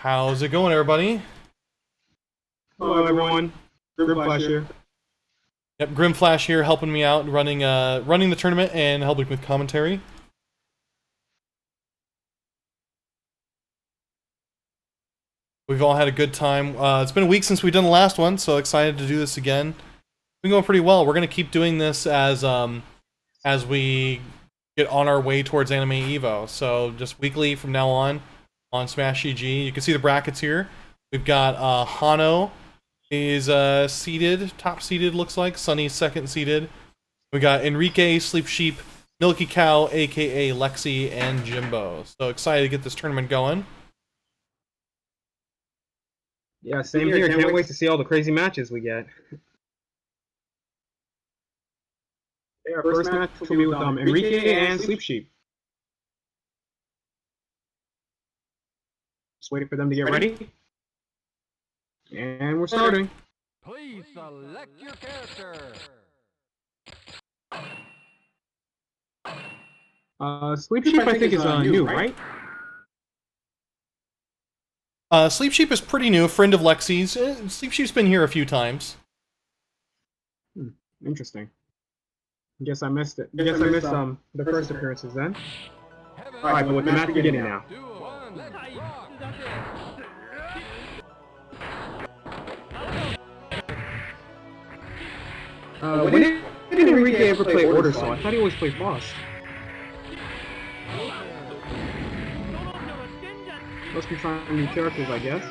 How's it going, everybody? Hello, everyone. Grimflash here. Yep, Grimflash here, helping me out, running the tournament and helping with commentary. We've all had a good time. It's been a week since we've done the last one, so excited to do this again. It's been going pretty well. We're gonna keep doing this as we get on our way towards Anime Evo. So just weekly from now on Smash EG. You can see the brackets here. We've got Honnou is seeded, top seeded looks like. Sunny's second seeded. We got Ennriquee, SleepSheep, Milky Cow, aka Lexi, and Jimbo. So excited to get this tournament going. Yeah, same here. Can't wait to see all the crazy matches we get. Our first match will be with Ennriquee and SleepSheep. Just waiting for them to get ready. And we're starting. Please select your character. SleepSheep I think is new, right? SleepSheep is pretty new, a friend of Lexi's. SleepSheep's been here a few times. Interesting. Guess I missed it. Guess I missed the first appearances then. Alright, but with the match beginning now. When did Ennriquee ever play Order Soul? I thought he always played Boss. Must be trying new characters, I guess.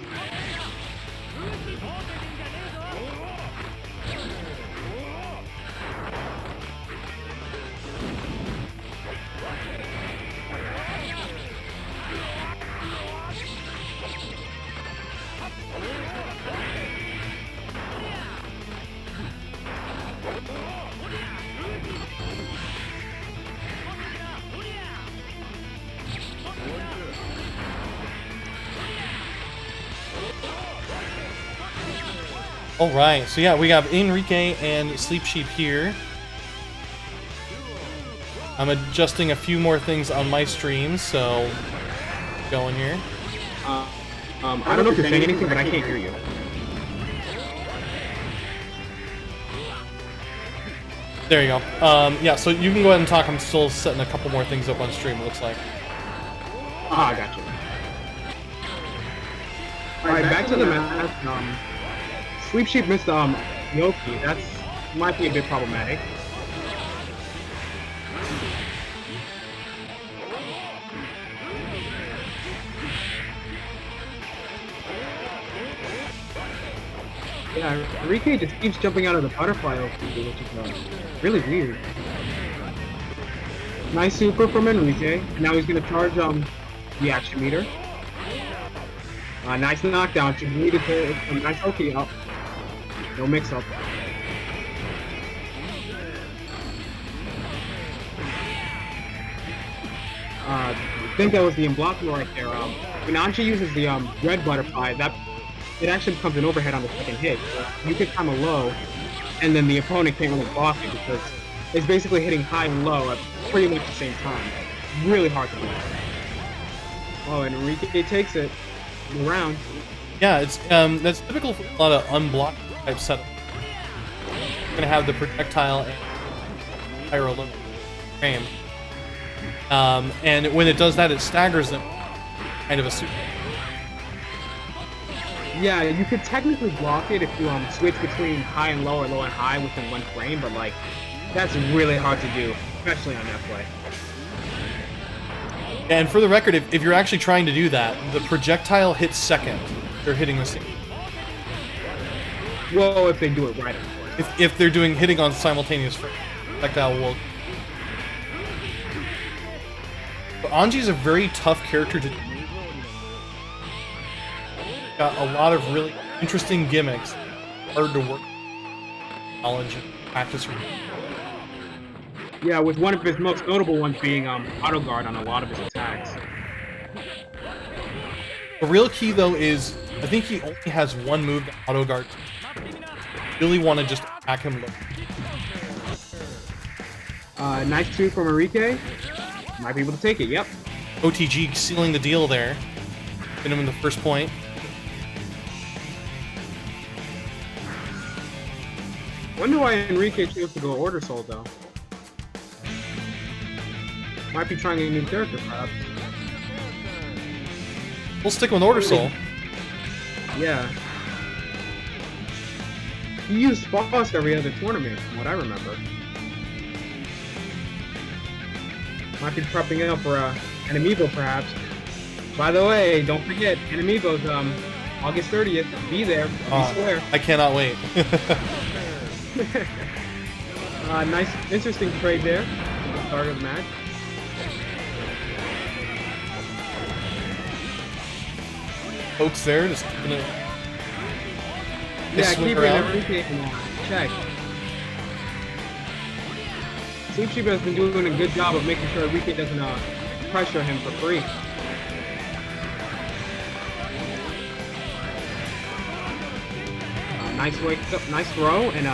Alright, so yeah, we have Ennriquee and SleepSheep here. I'm adjusting a few more things on my stream, so going here. I don't know if you're saying anything, but I can't hear you. There you go. Yeah, so you can go ahead and talk. I'm still setting a couple more things up on stream, it looks like. Ah, I got you. Alright, back to the match. SleepSheep missed Yoki. That might be a bit problematic. Yeah, Ennriquee just keeps jumping out of the butterfly Yoki, which is really weird. Nice super from Ennriquee. Now he's gonna charge the action meter. Nice knockdown. She needed to nice Yoki up. No mix-up. I think that was the unblockable right there. When Anji uses the red butterfly, it actually becomes an overhead on the second hit. So you can time a low, and then the opponent can't really block it because it's basically hitting high and low at pretty much the same time. Really hard to do. Oh, and Ennriquee takes it around. Yeah, it's that's typical for a lot of unblocked type setup. You're gonna have the projectile and pyro frame. And when it does that, it staggers them. Kind of a super. Yeah, you could technically block it if you switch between high and low or low and high within one frame, but like that's really hard to do, especially on that play. And for the record, if you're actually trying to do that, the projectile hits second. They're hitting the same. Well, if they do it right, of course. If they're hitting on simultaneous frame, projectile will. But Anji's a very tough character to. Got a lot of really interesting gimmicks, hard to work, knowledge and practice. Yeah, with one of his most notable ones being auto guard on a lot of his attacks. The real key though is I think he only has one move to auto guard. Really want to just attack him low. Nice 2 from Ennriquee. Might be able to take it, yep. OTG sealing the deal there. Hit him in the first point. Wonder why Ennriquee chose to go Order Soul though. Might be trying a new character, perhaps. We'll stick with Order Soul. Yeah. He used Boss every other tournament, from what I remember. Might be prepping up for an amiibo, perhaps. By the way, don't forget, an amiibo's August 30th. Be there. Be square. I cannot wait. Nice, interesting trade there at the start of the match. Folks there, just gonna. Yeah, swing keep around. everything check. SleepSheep has been doing a good job of making sure Ennriquee doesn't pressure him for free. Nice wake up, nice throw, and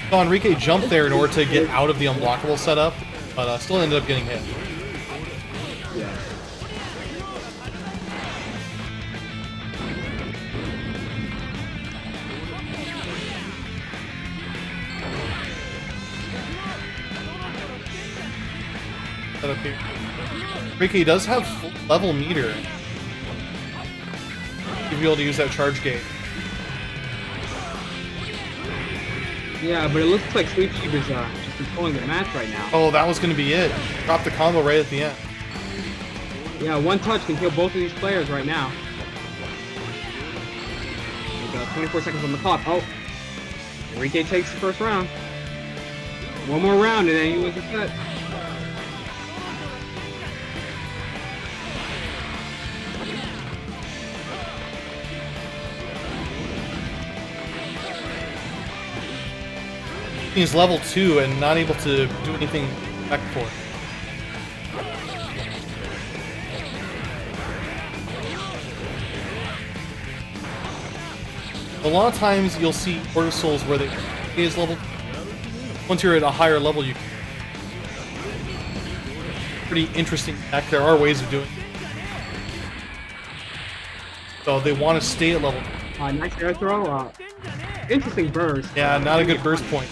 So Ennriquee jumped there in order to get out of the unblockable setup, but still ended up getting hit. yeah. Setup here. Ennriquee does have full level meter. You'll be able to use that charge gate. Yeah, but it looks like SleepSheep is just controlling the match right now. Oh, that was going to be it. Drop the combo right at the end. Yeah, one touch can kill both of these players right now. There's, 24 seconds on the clock. Oh, Ennriquee takes the first round. One more round and then he wins the set. He's level 2 and not able to do anything back and forth. A lot of times you'll see Order Souls where they is level. Once you're at a higher level, you pretty interesting deck. There are ways of doing it. So they want to stay at level. Nice air throw. Interesting burst. Yeah, not a good burst point.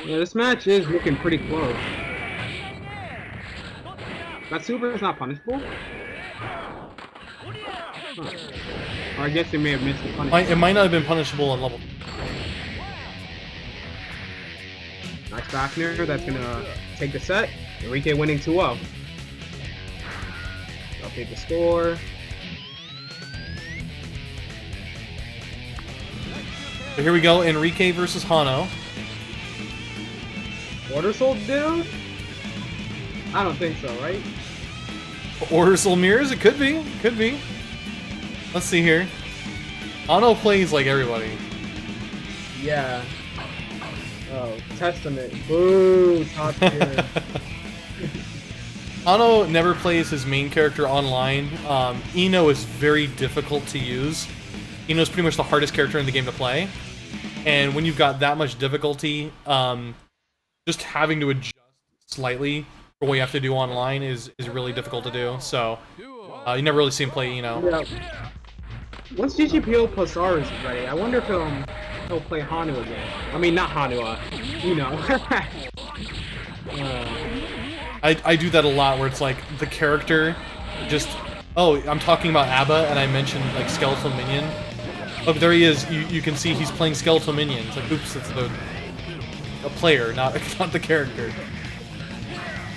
Yeah, this match is looking pretty close. That super is not punishable? Huh. Or I guess they may have missed the punishment. It might not have been punishable on level. Nice back near, that's gonna take the set. Ennriquee winning 2-0. Update the score. So here we go, Ennriquee versus Honnou. Order Soul dude? I don't think so, right? Order Soul mirrors? It could be. Could be. Let's see here. Honnou plays like everybody. Yeah. Oh, Testament. Boo, top tier. Honnou never plays his main character online. Eno is very difficult to use. Eno is pretty much the hardest character in the game to play. And when you've got that much difficulty, just having to adjust slightly for what you have to do online is really difficult to do. So you never really see him play Eno. Yeah. Once GGPO plus R is ready, I wonder if he'll play Honnou again. I mean, not Honnou, Eno. I do that a lot where it's like the character just, oh, I'm talking about ABBA and I mentioned like Skeletal Minion. Oh, there he is. You can see he's playing Skeletal Minion. It's like, oops, it's a player, not the character.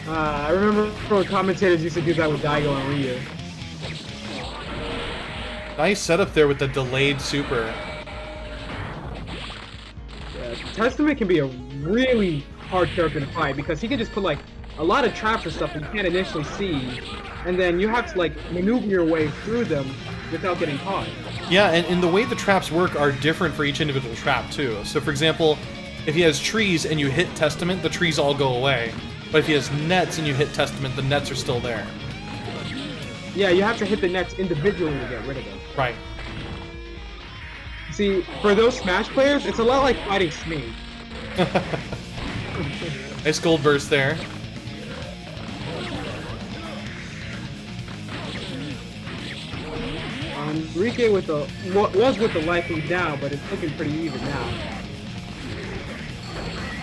I remember when commentators used to do that with Daigo and Ryu. Nice setup there with the delayed super. Yeah, Testament can be a really hard character to fight because he can just put like a lot of traps or stuff that you can't initially see, and then you have to like maneuver your way through them without getting caught. Yeah, and the way the traps work are different for each individual trap too. So for example, if he has trees and you hit Testament, the trees all go away. But if he has nets and you hit Testament, the nets are still there. Yeah, you have to hit the nets individually to get rid of them. Right. See, for those Smash players, it's a lot like fighting Smee. Nice gold burst there. Ennriquee with the was with the life lead down, but it's looking pretty even now.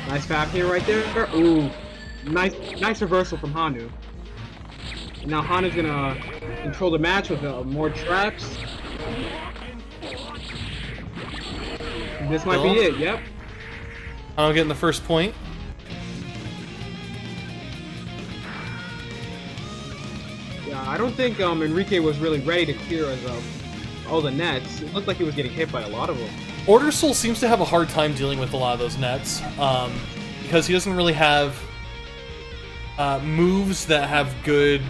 Nice fab here right there. Ooh, nice reversal from Honnou. And now Honnou's gonna control the match with more traps. This might be it. Yep. I'm getting the first point. Yeah, I don't think Ennriquee was really ready to clear as all the nets. It looked like he was getting hit by a lot of them. Order Soul seems to have a hard time dealing with a lot of those nets because he doesn't really have moves that have good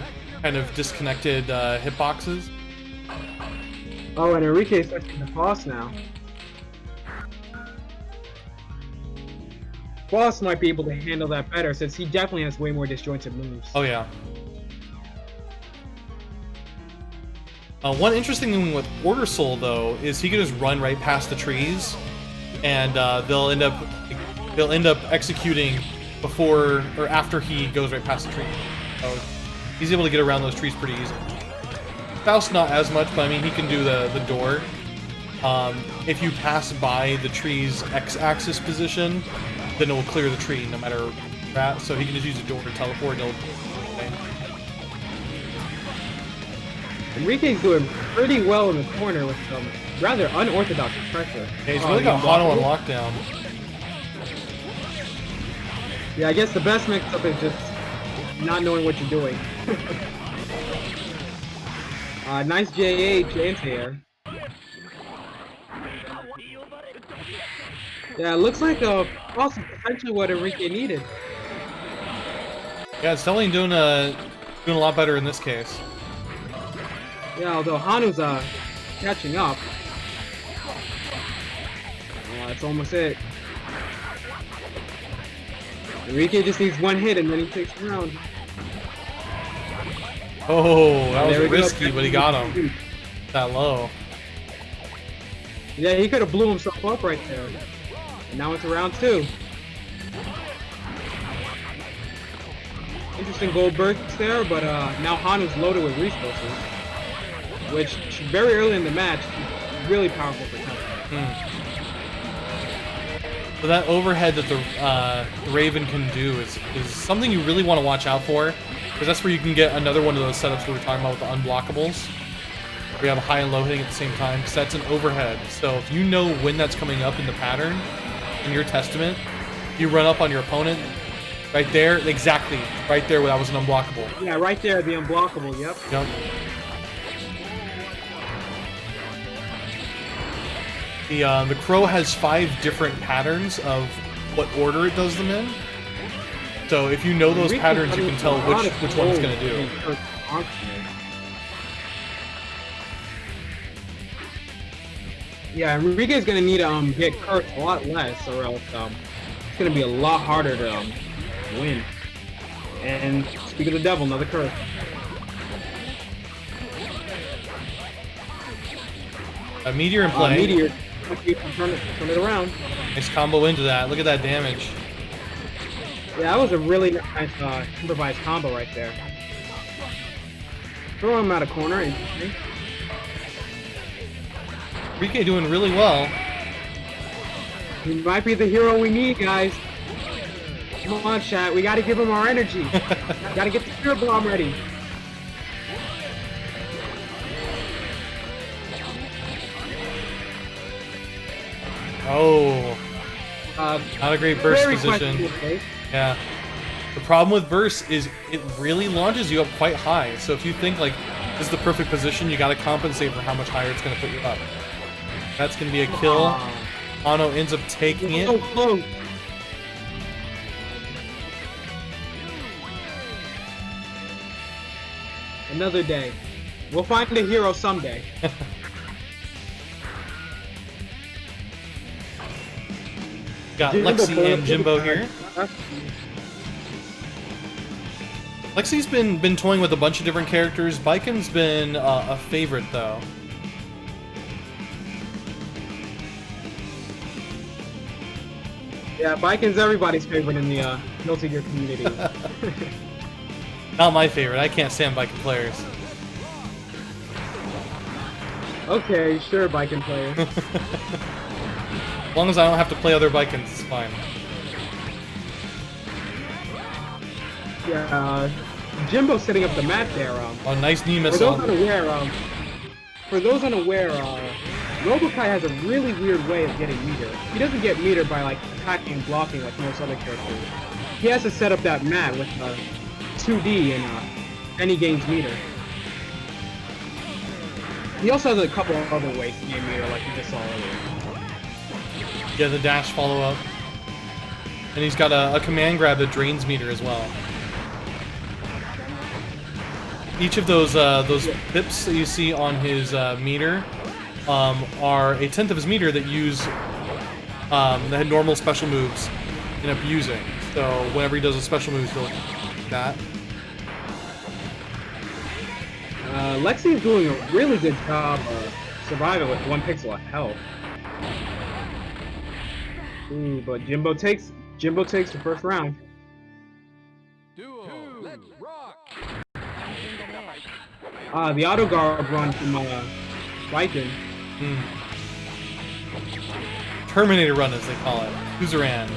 kind of disconnected hitboxes. Oh, and Ennriquee is touching the boss now. Boss might be able to handle that better since he definitely has way more disjointed moves. Oh yeah. One interesting thing with Order Soul though is he can just run right past the trees, and they'll end up executing before or after he goes right past the tree. So he's able to get around those trees pretty easily. Faust not as much, but I mean he can do the door. If you pass by the tree's x-axis position, then it will clear the tree no matter that. So he can just use a door to teleport, and it'll. Ennriquee's doing pretty well in the corner with some rather unorthodox pressure. Yeah, he's really got Honnou on lockdown. Yeah, I guess the best mix-up is just not knowing what you're doing. Nice JH anti-air. Yeah, it looks like also potentially what Ennriquee needed. Yeah, it's definitely doing a lot better in this case. Yeah, although Honnou's catching up. That's almost it. Ennriquee just needs one hit and then he takes the round. Oh, that was risky, but he got him. That low. Yeah, he could have blew himself up right there. And now it's round 2. Interesting gold bursts there, but now Honnou's loaded with resources, which very early in the match is really powerful for Temple. So that overhead that the Raven can do is something you really want to watch out for, because that's where you can get another one of those setups we were talking about with the unblockables. We have a high and low hitting at the same time, because that's an overhead. So if you know when that's coming up in the pattern, in your testament, you run up on your opponent, right there, exactly, right there where that was an unblockable. Yeah, right there, the unblockable, yep. Yep. The Crow has 5 different patterns of what order it does them in. So if you know those patterns, you can tell which one it's going to do. Yeah, Ennriquee's going to need to get cursed a lot less, or else it's going to be a lot harder to win. And speak of the devil, another curse. A meteor in play. Meteor. Turn it around. Nice combo into that. Look at that damage. Yeah, that was a really nice improvised combo right there. Throw him out of corner. Interesting. Ennriquee doing really well. He might be the hero we need, guys. Come on, chat. We gotta give him our energy. Gotta get the Spirit Bomb ready. Oh. Not a great burst position. Yeah. The problem with burst is it really launches you up quite high. So if you think like this is the perfect position, you got to compensate for how much higher it's going to put you up. That's going to be a kill. Honnou ends up taking it. So close. Another day. We'll find a hero someday. Got Lexi and Jimbo here. Lexi's been toying with a bunch of different characters. Biken's been a favorite though. Yeah, Biken's everybody's favorite in the Guilty Gear community. Not my favorite. I can't stand Biken players. Okay, sure, Viking player. As long as I don't have to play other Vikings, it's fine. Yeah, Jimbo setting up the map there. Oh, nice knee For missile. those unaware, Robokai has a really weird way of getting meter. He doesn't get meter by like attacking and blocking like most other characters. He has to set up that mat with 2D and then he gains meter. He also has a couple of other ways to gain meter, like we just saw earlier. Yeah, the dash follow up. And he's got a command grab that drains meter as well. Each of those pips that you see on his meter are a tenth of his meter that use that had normal special moves end up using. So whenever he does a special move, he'll like that. Lexi is doing a really good job surviving with 1 pixel of health. Ooh, but Jimbo takes the first round. Duo, let's rock. The auto guard run from Viking. Terminator run, as they call it. Uzaran.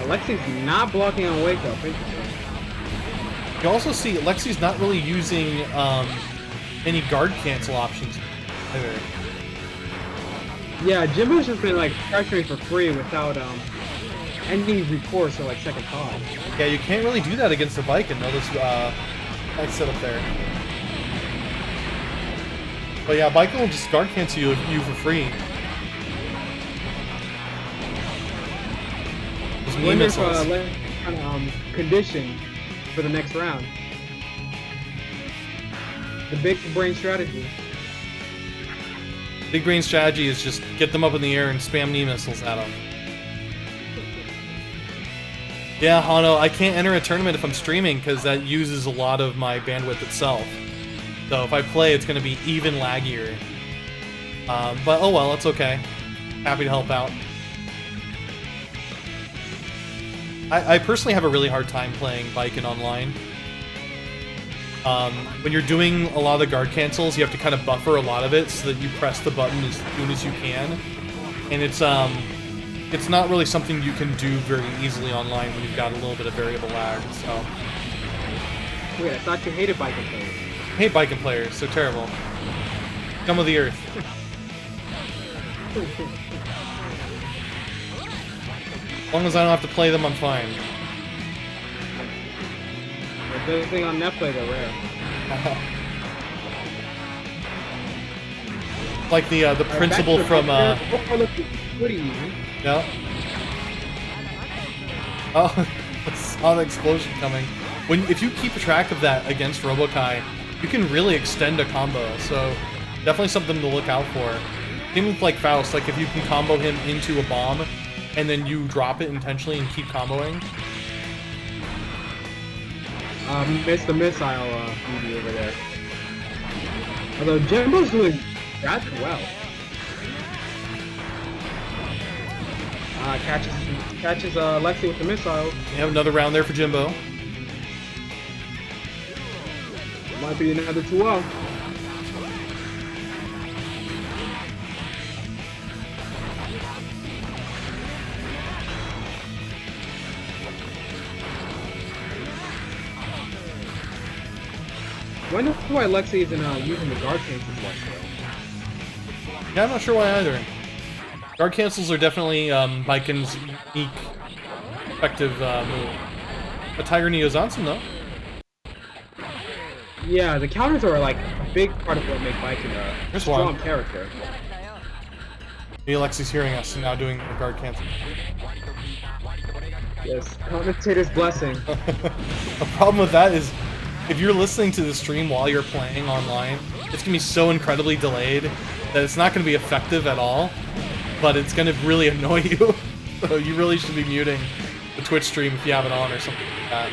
Lexi's not blocking on wake up. Interesting. You also see Lexi's not really using any guard cancel options either. Yeah, Jimbo's just been like pressuring for free without any recourse or like second thought. Yeah, you can't really do that against the Viking. Notice nice setup there. But yeah, Viking will just guard cancel you for free. Those knee Wonder if missiles. Lexi's condition for the next round. The big brain strategy. Big brain strategy is just get them up in the air and spam knee missiles at them. Yeah, Honnou, I can't enter a tournament if I'm streaming because that uses a lot of my bandwidth itself. So if I play, it's going to be even laggier. But oh well, it's okay. Happy to help out. I personally have a really hard time playing Viking online. When you're doing a lot of the guard cancels, you have to kind of buffer a lot of it so that you press the button as soon as you can. And it's not really something you can do very easily online when you've got a little bit of variable lag, so... Wait, I thought you hated Viking players. I hate Viking players, so terrible. Scum of the earth. As long as I don't have to play them, I'm fine. The thing on Netplay, they're rare. Like the principal from yeah. Oh, I saw the explosion coming. If you keep track of that against Robokai, you can really extend a combo. So definitely something to look out for. Same with like Faust. Like if you can combo him into a bomb, and then you drop it intentionally and keep comboing. Missed the missile over there. Although Jimbo's doing rather well. Catches Lexi with the missile. You have another round there for Jimbo. Might be another 2-0. I wonder why Lexi isn't using the guard cancels much. Yeah, I'm not sure why either. Guard cancels are definitely Viking's unique, effective move. A Tiger Neo's awesome though. Yeah, the counters are like a big part of what make Viking a strong character. Maybe Lexi's hearing us and now doing a guard cancel. Yes, commentator's blessing. The problem with that is, if you're listening to the stream while you're playing online, it's gonna be so incredibly delayed that it's not gonna be effective at all, but it's gonna really annoy you. So you really should be muting the Twitch stream if you have it on or something like that.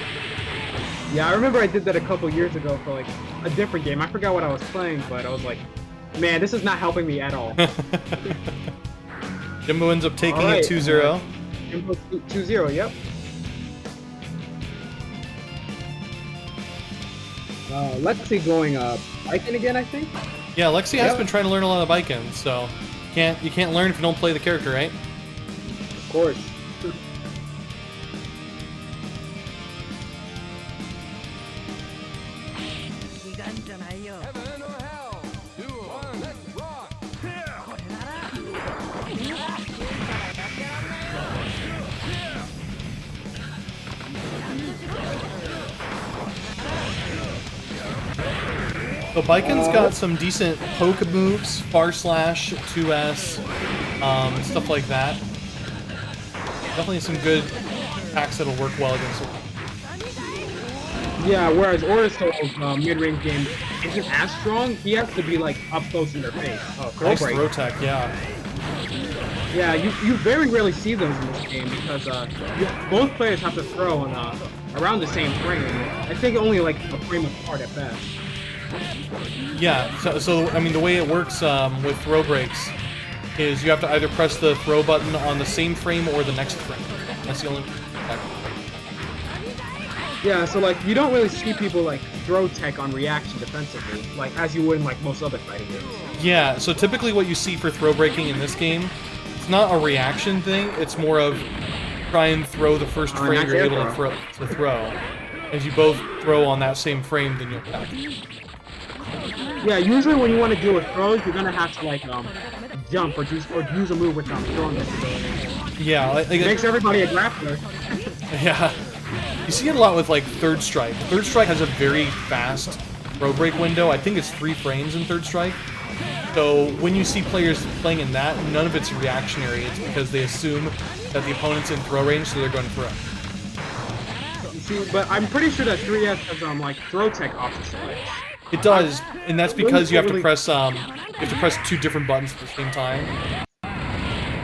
Yeah, I remember I did that a couple years ago for like a different game. I forgot what I was playing, but I was like, man, this is not helping me at all. Jimbo ends up taking it 2-0. Jimbo 2-0, yep. Lexi going Viking again, I think. Yeah, Lexi has Yep. been trying to learn a lot of Vikings, so you can't learn if you don't play the character, right? Of course. Heaven or hell. Duo. Let's rock. So Biken's got some decent poke moves, far slash, 2S, stuff like that. Definitely some good attacks that'll work well against it. Yeah, whereas Orisol's mid-range game isn't as strong, he has to be like up close in their face. Oh, throw Nice break. throw tech, yeah. Yeah, you very rarely see those in this game because both players have to throw on around the same frame. I think only like a frame apart at best. Yeah, so I mean, the way it works with throw breaks is you have to either press the throw button on the same frame or the next frame. That's the only. Yeah, so like you don't really see people like throw tech on reaction defensively, like as you would in like most other fighting games. Yeah, so typically what you see for throw breaking in this game, it's not a reaction thing. It's more of try and throw the first frame nice you're air able to throw. As you both throw on that same frame, then you'll attack. Yeah, usually when you want to deal with throws, you're gonna have to like jump or use a move with throwing ability. Yeah, like, It makes everybody a grappler. yeah. You see it a lot with like Third Strike. Third Strike has a very fast throw break window. I think it's 3 frames in Third Strike. So when you see players playing in that, none of it's reactionary. It's because they assume that the opponent's in throw range, so they're going to throw. See, but I'm pretty sure that 3S has like throw tech option selects. It does, and that's because you have to press 2 different buttons at the same time.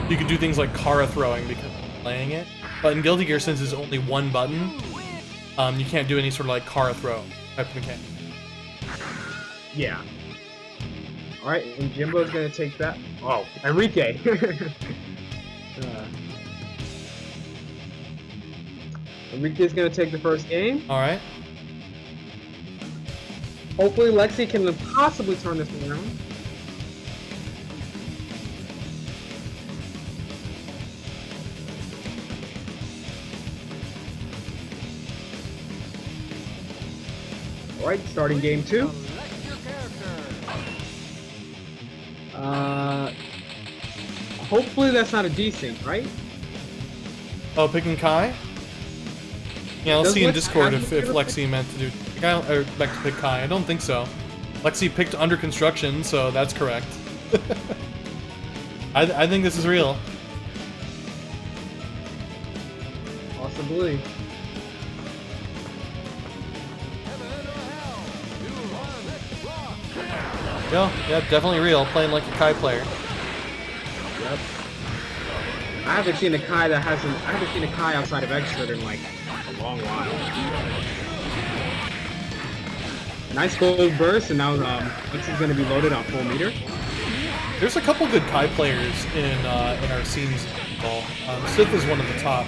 You can do things like Kara throwing because of playing it. But in Guilty Gear, since it's only 1 button, you can't do any sort of like Kara throw type of mechanic. Yeah. Alright, and Jimbo's gonna take that. Oh, Ennriquee! Ennriquee's gonna take the first game. Alright. Hopefully Lexi can possibly turn this around. Alright, starting game 2. Select your character. Hopefully that's not a desync, right? Oh, picking Kai? Yeah, let's Does see in Lexi Discord have if to pick- Lexi meant to do or meant to pick Kai. I don't think so. Lexi picked under construction, so that's correct. I think this is real. Possibly. Heaven or hell. Duo. Let's rock. Yeah, definitely real. Playing like a Kai player. Yep. I haven't seen a Kai outside of Extra in like a long while. Nice full burst, and now Lexi's gonna be loaded on full meter. There's a couple good Kai players in our scenes. Sith is one of the top.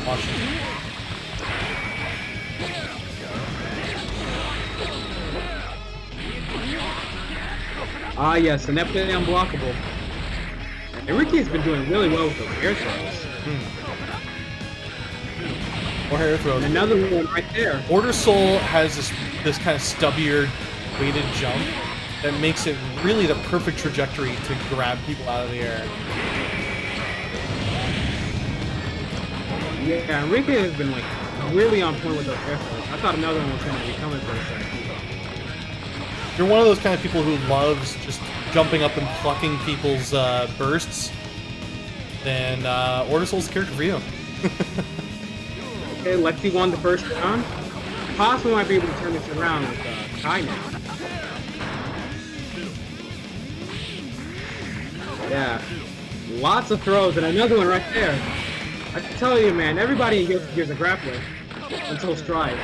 Washington. Ah yes, the Neptune unblockable. Ennriquee's been doing really well with those air throws. Or hair throws. Another one right there. Order Soul has this kind of stubbier weighted jump that makes it really the perfect trajectory to grab people out of the air. Yeah, Ennriquee has been like really on point with those air throws. I thought another one was gonna be coming for a second. You're one of those kind of people who loves just jumping up and plucking people's bursts, then Order Soul's the character for you. Okay, Lexi won the first round. Possibly might be able to turn this around with Kai now. Yeah, lots of throws and another one right there. I can tell you, man, everybody in Guilty Gear's a grappler until Stride.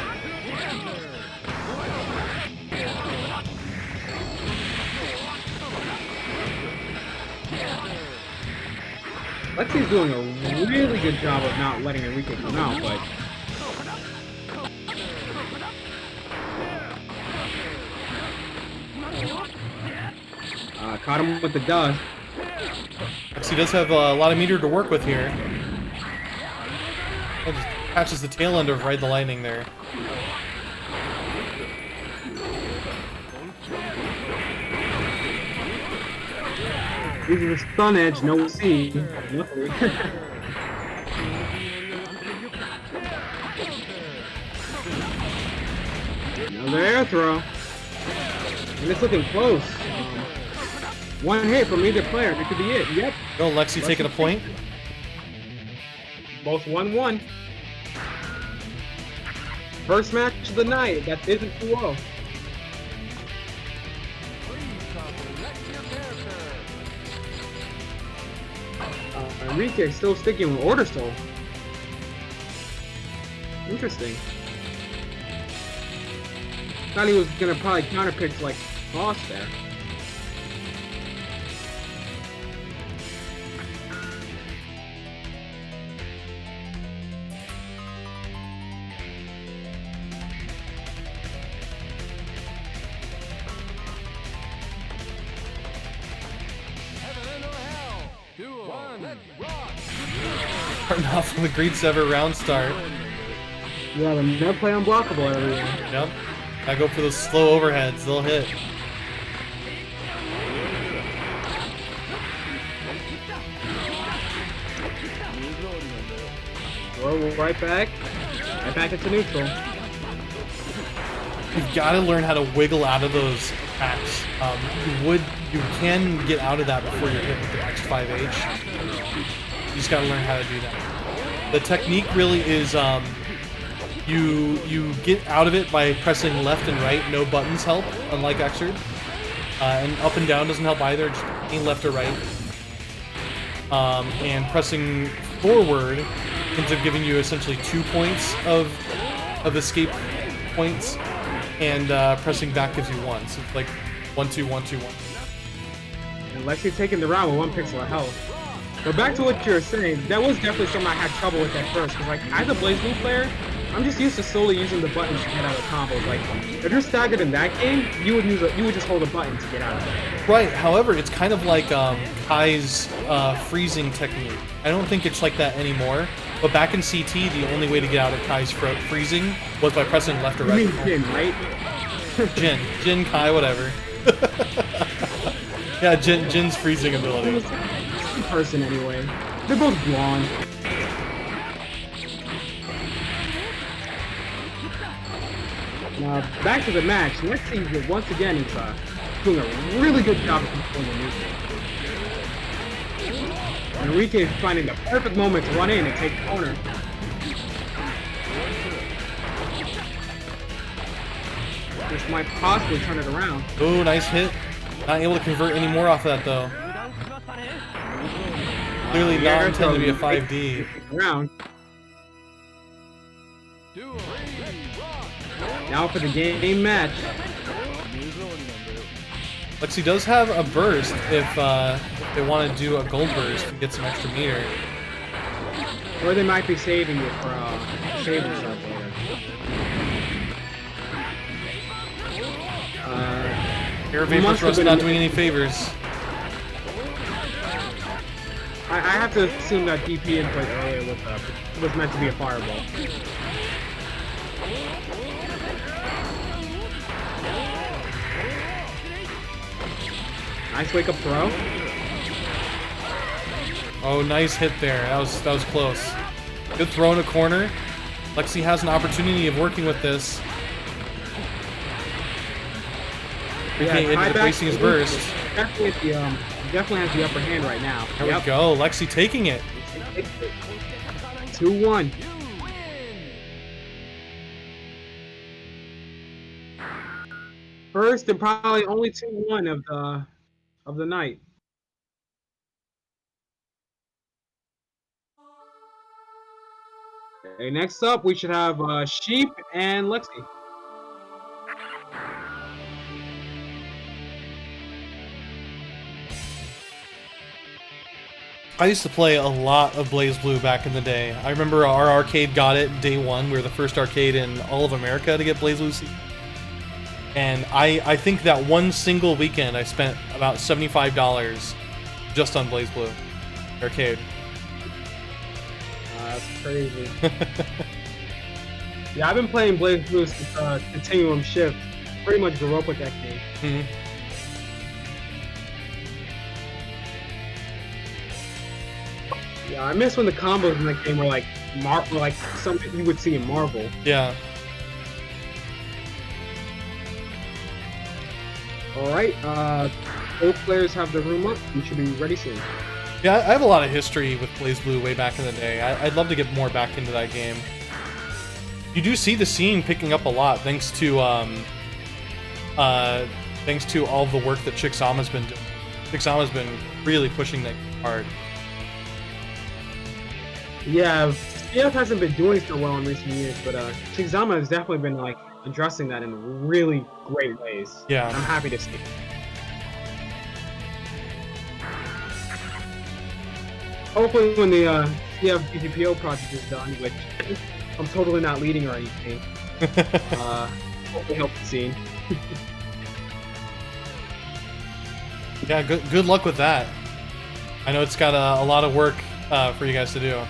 Lexi's doing a really good job of not letting Ennriquee come out, but Caught him with the dust. Lexi does have a lot of meter to work with here. That just catches the tail end of Ride the Lightning there. Using the stun edge, no C. Luckily. Another air throw. And it's looking close. One hit from either player. It could be it. Yep. Go, Lexi taking a point. Both 1-1. First match of the night. That isn't 2-0. Ennriquee still sticking with Order Soul. Interesting. Thought he was gonna probably counterpick like Boss there. Heaven or hell. Duel. Let's rock. Starting off with a great 7 round start. Yeah, the never play unblockable, everyone. Yep. I go for those slow overheads. They'll hit. Throw right back. Right back into neutral. You've got to learn how to wiggle out of those attacks. You can get out of that before you're hit with the X5H. You just got to learn how to do that. The technique really is you get out of it by pressing left and right. No buttons help, unlike Xrd. And up and down doesn't help either. Just any left or right. And pressing forward ends up giving you essentially 2 points of escape points, and pressing back gives you 1. So it's like 1, 2, 1, 2, 1. And Lexi taking the round with 1 pixel of health. But back to what you were saying, that was definitely something I had trouble with at first. Because like as a BlazBlue player, I'm just used to solely using the buttons to get out of combos. Like if you're staggered in that game, you would just hold a button to get out of it. Right. However, it's kind of like Kai's freezing technique. I don't think it's like that anymore. But back in CT, the only way to get out of Kai's freezing was by pressing left or right. You mean Jin, right? Jin, Kai, whatever. Yeah, Jin's freezing ability. Same person anyway. They're both blonde. Now back to the match. Lexi once again is doing a really good job of controlling the neutral. Ennriquee is finding the perfect moment to run in and take the corner. This might possibly turn it around. Ooh, nice hit. Not able to convert any more off of that though. Clearly not intended to be a 5D. Round. Duel. Let's rock. Now for the game match. Lexi does have a burst if they want to do a gold burst and get some extra meter. Or they might be saving it for saving stuff later. Air Vapor Thrust not doing any favors. I have to assume that DP input earlier was meant to be a fireball. Nice wake up throw. Oh, nice hit there. That was close. Good throw in a corner. Lexi has an opportunity of working with this. Ennriquee ended up wasting his burst. Definitely has the upper hand right now. There we go. Lexi taking it. 2-1. First and probably only 2-1 of the night. Okay, next up we should have Sheep and Lexi. I used to play a lot of BlazBlue back in the day. I remember our arcade got it day one. We were the first arcade in all of America to get BlazBlue. And I think that one single weekend I spent about $75 just on Blaze Blue Arcade. That's crazy. Yeah, I've been playing Blaze Blue since Continuum Shift. Pretty much grew up with that game. Mhm. Yeah, I miss when the combos in that game were like something you would see in Marvel. Yeah. Alright, both players have the room up. We should be ready soon. Yeah, I have a lot of history with Blaze Blue way back in the day. I'd love to get more back into that game. You do see the scene picking up a lot thanks to all the work that Chixama's been doing. Chixama's been really pushing that hard. Yeah, CF hasn't been doing so well in recent years, but Chixama has definitely been like addressing that in really great ways. Yeah. I'm happy to see. Hopefully when the CF GPO project is done, which I'm totally not leading or anything, hopefully help the scene. Yeah, good luck with that. I know it's got a lot of work for you guys to do.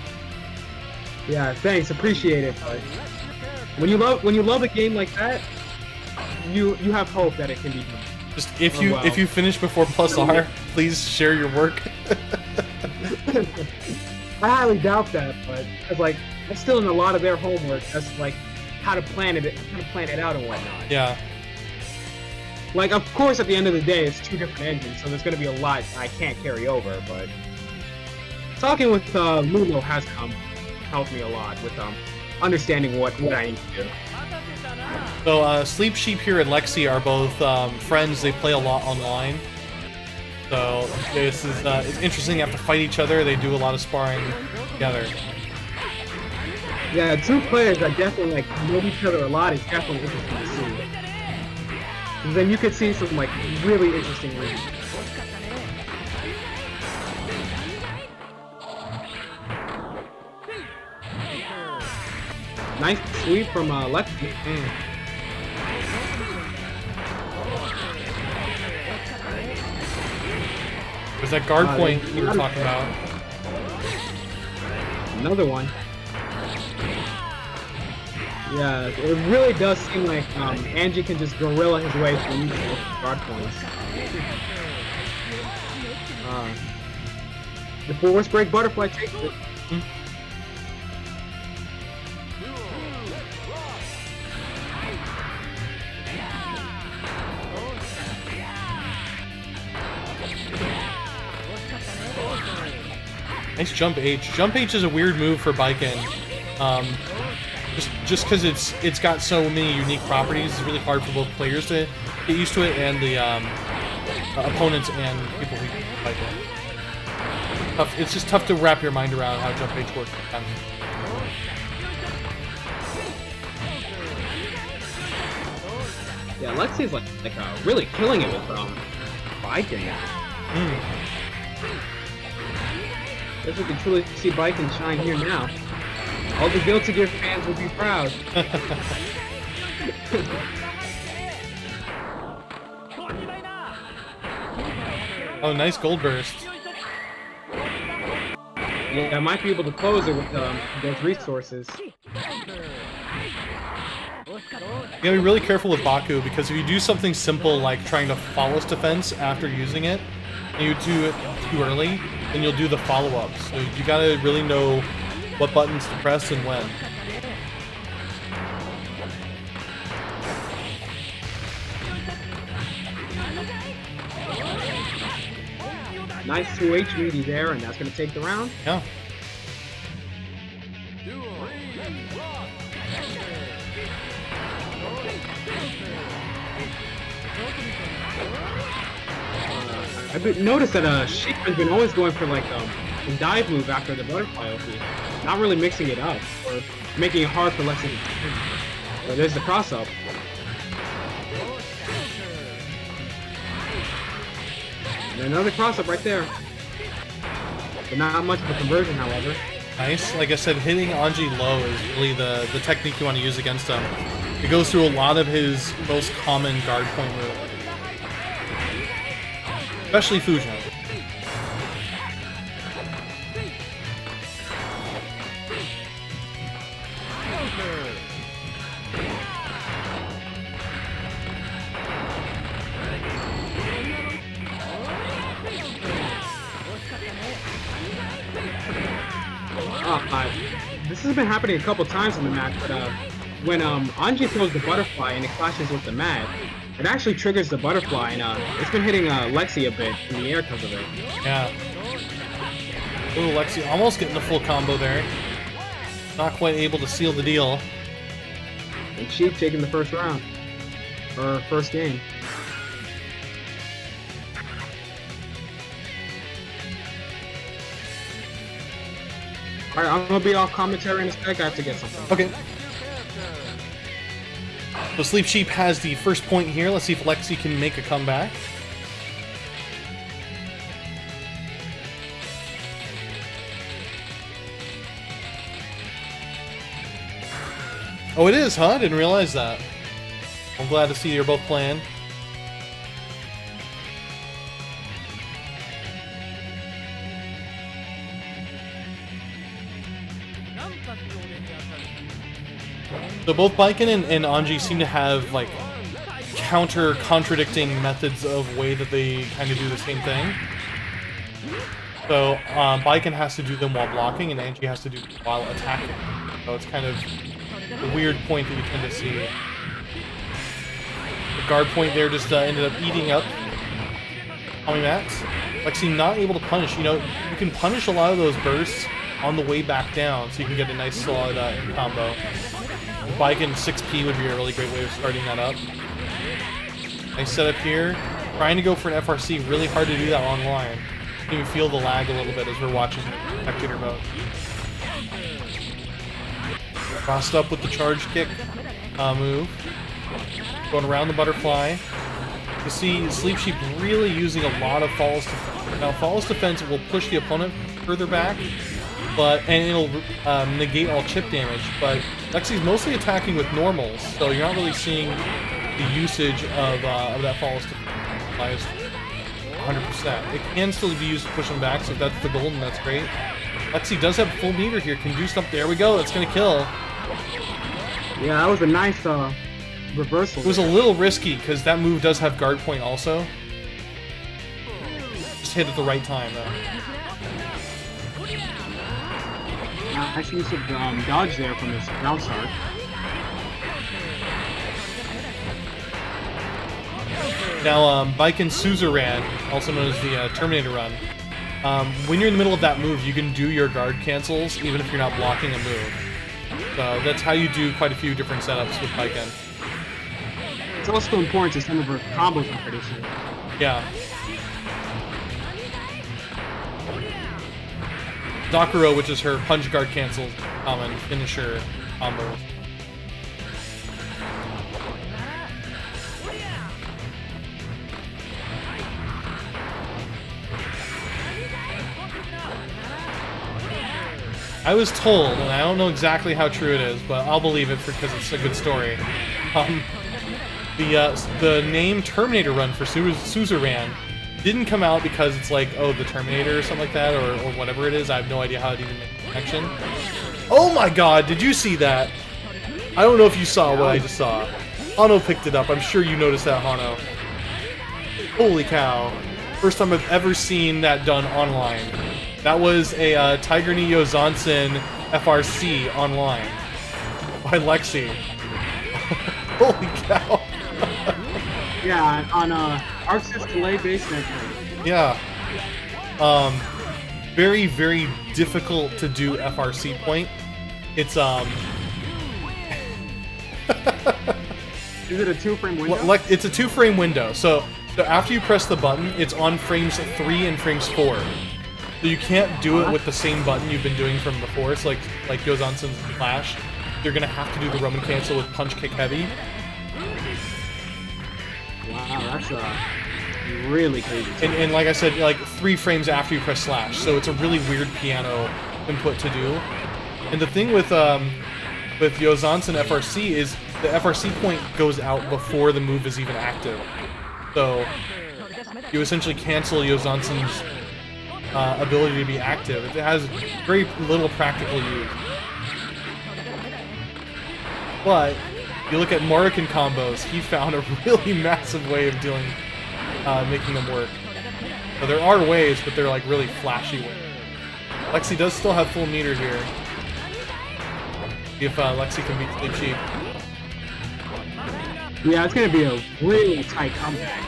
Yeah, thanks, appreciate it. But when you love a game like that, you have hope that it can be done. Just if you finish before Plus R, please share your work. I highly doubt that, but it's like it's still in a lot of their homework. That's like how to plan it out and whatnot. Yeah. Like, of course, at the end of the day, it's two different engines, so there's going to be a lot I can't carry over. But talking with Luno has helped me a lot with understanding what I need to do. So SleepSheep here and Lexi are both friends. They play a lot online. So this is it's interesting. They have to fight each other. They do a lot of sparring together. Yeah, two players that definitely like know each other a lot is definitely interesting to see. And then you could see some like really interesting moves. Nice sweep from Lexi. There's that guard point you were talking about. Another one. Yeah, it really does seem like Angie can just gorilla his way through each guard points. The force break butterfly takes it. Nice jump H. Jump H is a weird move for Baiken. Just because it's got so many unique properties, it's really hard for both players to get used to it, and the opponents and people who fight it. It's just tough to wrap your mind around how jump H works. Yeah, Lexi's like really killing it with Baiken. Guess we can truly see Baiken shine here now. All the Guilty Gear fans will be proud. Oh, nice gold burst. Yeah, I might be able to close it with those resources. You gotta be really careful with Baku, because if you do something simple like trying to follow defense after using it, and you do it too early, then you'll do the follow-up. So you gotta really know what buttons to press and when. Nice 2H meaty there, and that's gonna take the round. Yeah. I've noticed that Sheep has been always going for like a dive move after the butterfly OP, not really mixing it up or making it hard for Lexi to defend. So there's the cross up. And another cross up right there. But not much of a conversion, however. Nice. Like I said, hitting Anji low is really the technique you want to use against him. It goes through a lot of his most common guard point moves. Especially Fusion. This has been happening a couple times in the match, but when Anji throws the butterfly and it clashes with the mat, it actually triggers the butterfly, and it's been hitting Lexi a bit in the air because of it. Yeah. Ooh, Lexi almost getting the full combo there. Not quite able to seal the deal. And Sheep taking the first round, or first game. Alright, I'm gonna be off commentary in a sec. I have to get something. Okay. So SleepSheep has the first point here. Let's see if Lexi can make a comeback. Oh, it is, huh? Didn't realize that. I'm glad to see you're both playing. So both Baiken and Anji seem to have like contradicting methods of way that they kind of do the same thing. So Baiken has to do them while blocking, and Anji has to do them while attacking. So it's kind of a weird point that you tend to see. The guard point there just ended up eating up Tommy Max. Lexi not able to punish. You know, you can punish a lot of those bursts on the way back down, so you can get a nice solid in combo. Baiken 6P would be a really great way of starting that up. Nice setup here. Trying to go for an FRC, really hard to do that online. You can even feel the lag a little bit as we're watching spectator mode. Crossed up with the charge kick move. Going around the butterfly. You see SleepSheep really using a lot of Falls Defense. Now, Falls Defense will push the opponent further back, and it'll negate all chip damage, but Lexi's mostly attacking with normals, so you're not really seeing the usage of that Falls Defense 100%. It can still be used to push him back, so if that's the goal, then that's great. Lexi does have full meter here, can do stuff. There we go, that's gonna kill. Yeah, that was a nice reversal. It was a little risky, because that move does have guard point also. Just hit at the right time, though. Nice use of dodge there from his ground start. Now, Baiken Suzerain, also known as the Terminator Run, when you're in the middle of that move, you can do your guard cancels even if you're not blocking a move. So that's how you do quite a few different setups with Baiken. It's also important to some of her combos, I'm pretty sure. Yeah. Dakuro, which is her punch guard cancel common finisher combo. I was told, and I don't know exactly how true it is, but I'll believe it because it's a good story. The name Terminator Run for Suzerain didn't come out because it's like, oh, the Terminator or something like that, or whatever it is. I have no idea how it even makes a connection. Oh my god, did you see that? I don't know if you saw what I just saw. Honnou picked it up. I'm sure you noticed that, Honnou. Holy cow. First time I've ever seen that done online. That was a Tiger Neo Zonson FRC online by Lexi. Holy cow. Yeah, on Arxis delay based network. Yeah. Very, very difficult to do FRC point. It's Is it a 2-frame window? It's a 2-frame window. So after you press the button, it's on frames 3 and frames 4. So you can't do it with the same button you've been doing from before. It's like Yozonson's Flash. You're gonna have to do the Roman cancel with punch kick heavy. Wow, that's really crazy. And like I said, like 3 frames after you press slash. So it's a really weird piano input to do. And the thing with Yozonson FRC is the FRC point goes out before the move is even active. So you essentially cancel Yozanson's ability to be active. It has very little practical use. But you look at Morrigan combos, he found a really massive way of doing, making them work. So there are ways, but they're like really flashy ways. Lexi does still have full meter here. See if Lexi can beat SleepSheep. Yeah, it's gonna be a really tight comeback.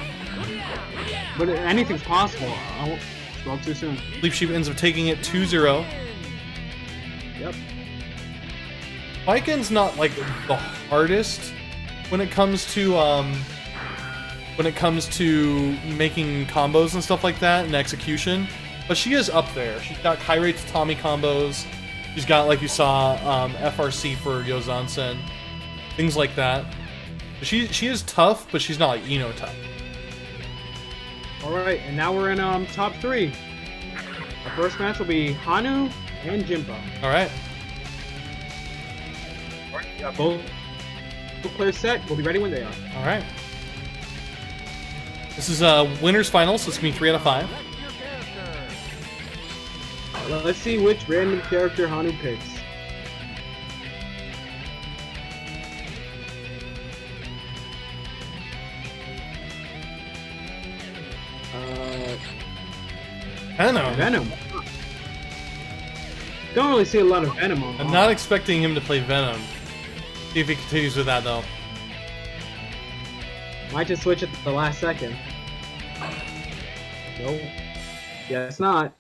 But anything's possible. I won't spoke too soon. SleepSheep ends up taking it 2-0. Yep. Viken's not like the hardest when it comes to making combos and stuff like that and execution, but she is up there. She's got Kairei Tatami combos. She's got, like you saw, FRC for Yozansen, things like that. She is tough, but she's not like Eno tough. All right, and now we're in top 3. Our first match will be Honnou and Jimbo. All right. Yeah, both players set. We'll be ready when they are. All right. This is winners final, so it's gonna be 3 out of 5. Let's see which random character Honnou picks. Venom. Venom. Don't really see a lot of Venom on. I'm not expecting him to play Venom. See if he continues with that though. Might just switch at the last second. Nope. Guess not.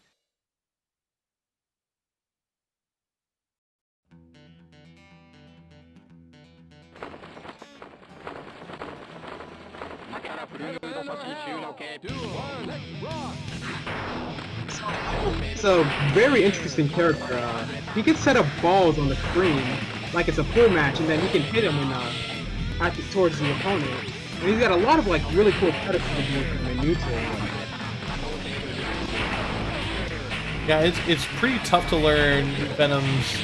It's a very interesting character. He can set up balls on the screen like it's a full match, and then he can hit him towards the opponent. And he's got a lot of like really cool setups in the neutral. Yeah, it's pretty tough to learn Venom's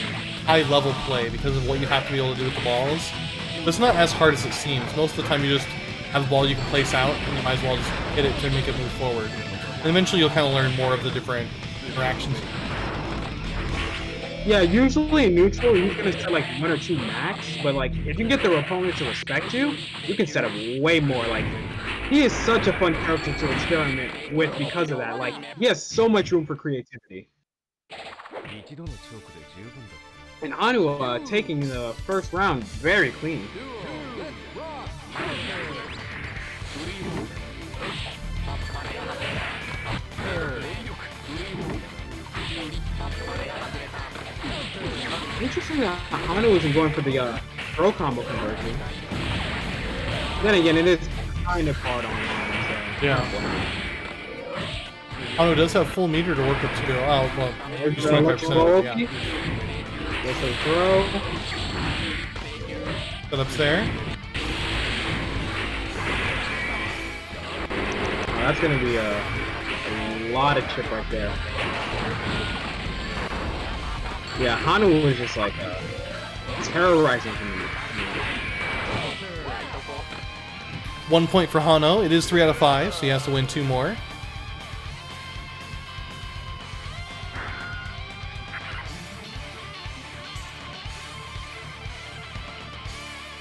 high level play because of what you have to be able to do with the balls. But it's not as hard as it seems. Most of the time you just have a ball you can place out, and you might as well just hit it to make it move forward. And eventually you'll kind of learn more of the different interactions. Yeah, usually in neutral, you're gonna set like 1 or 2 max, but like if you can get the opponent to respect you, you can set up way more. Like he is such a fun character to experiment with because of that. Like he has so much room for creativity. And Honnou taking the first round very clean. Interesting that Honnou isn't going for the throw combo conversion. Then again, it is kind of hard on him. So. Yeah. Honnou does have full meter to work with too. Oh, well, There's just 25%. Yeah. There's a throw. Setups there. Oh, that's gonna be a lot of chip right there. Yeah, Honnou was just like terrorizing him. 1 point for Honnou. It is 3 out of 5, so he has to win 2 more.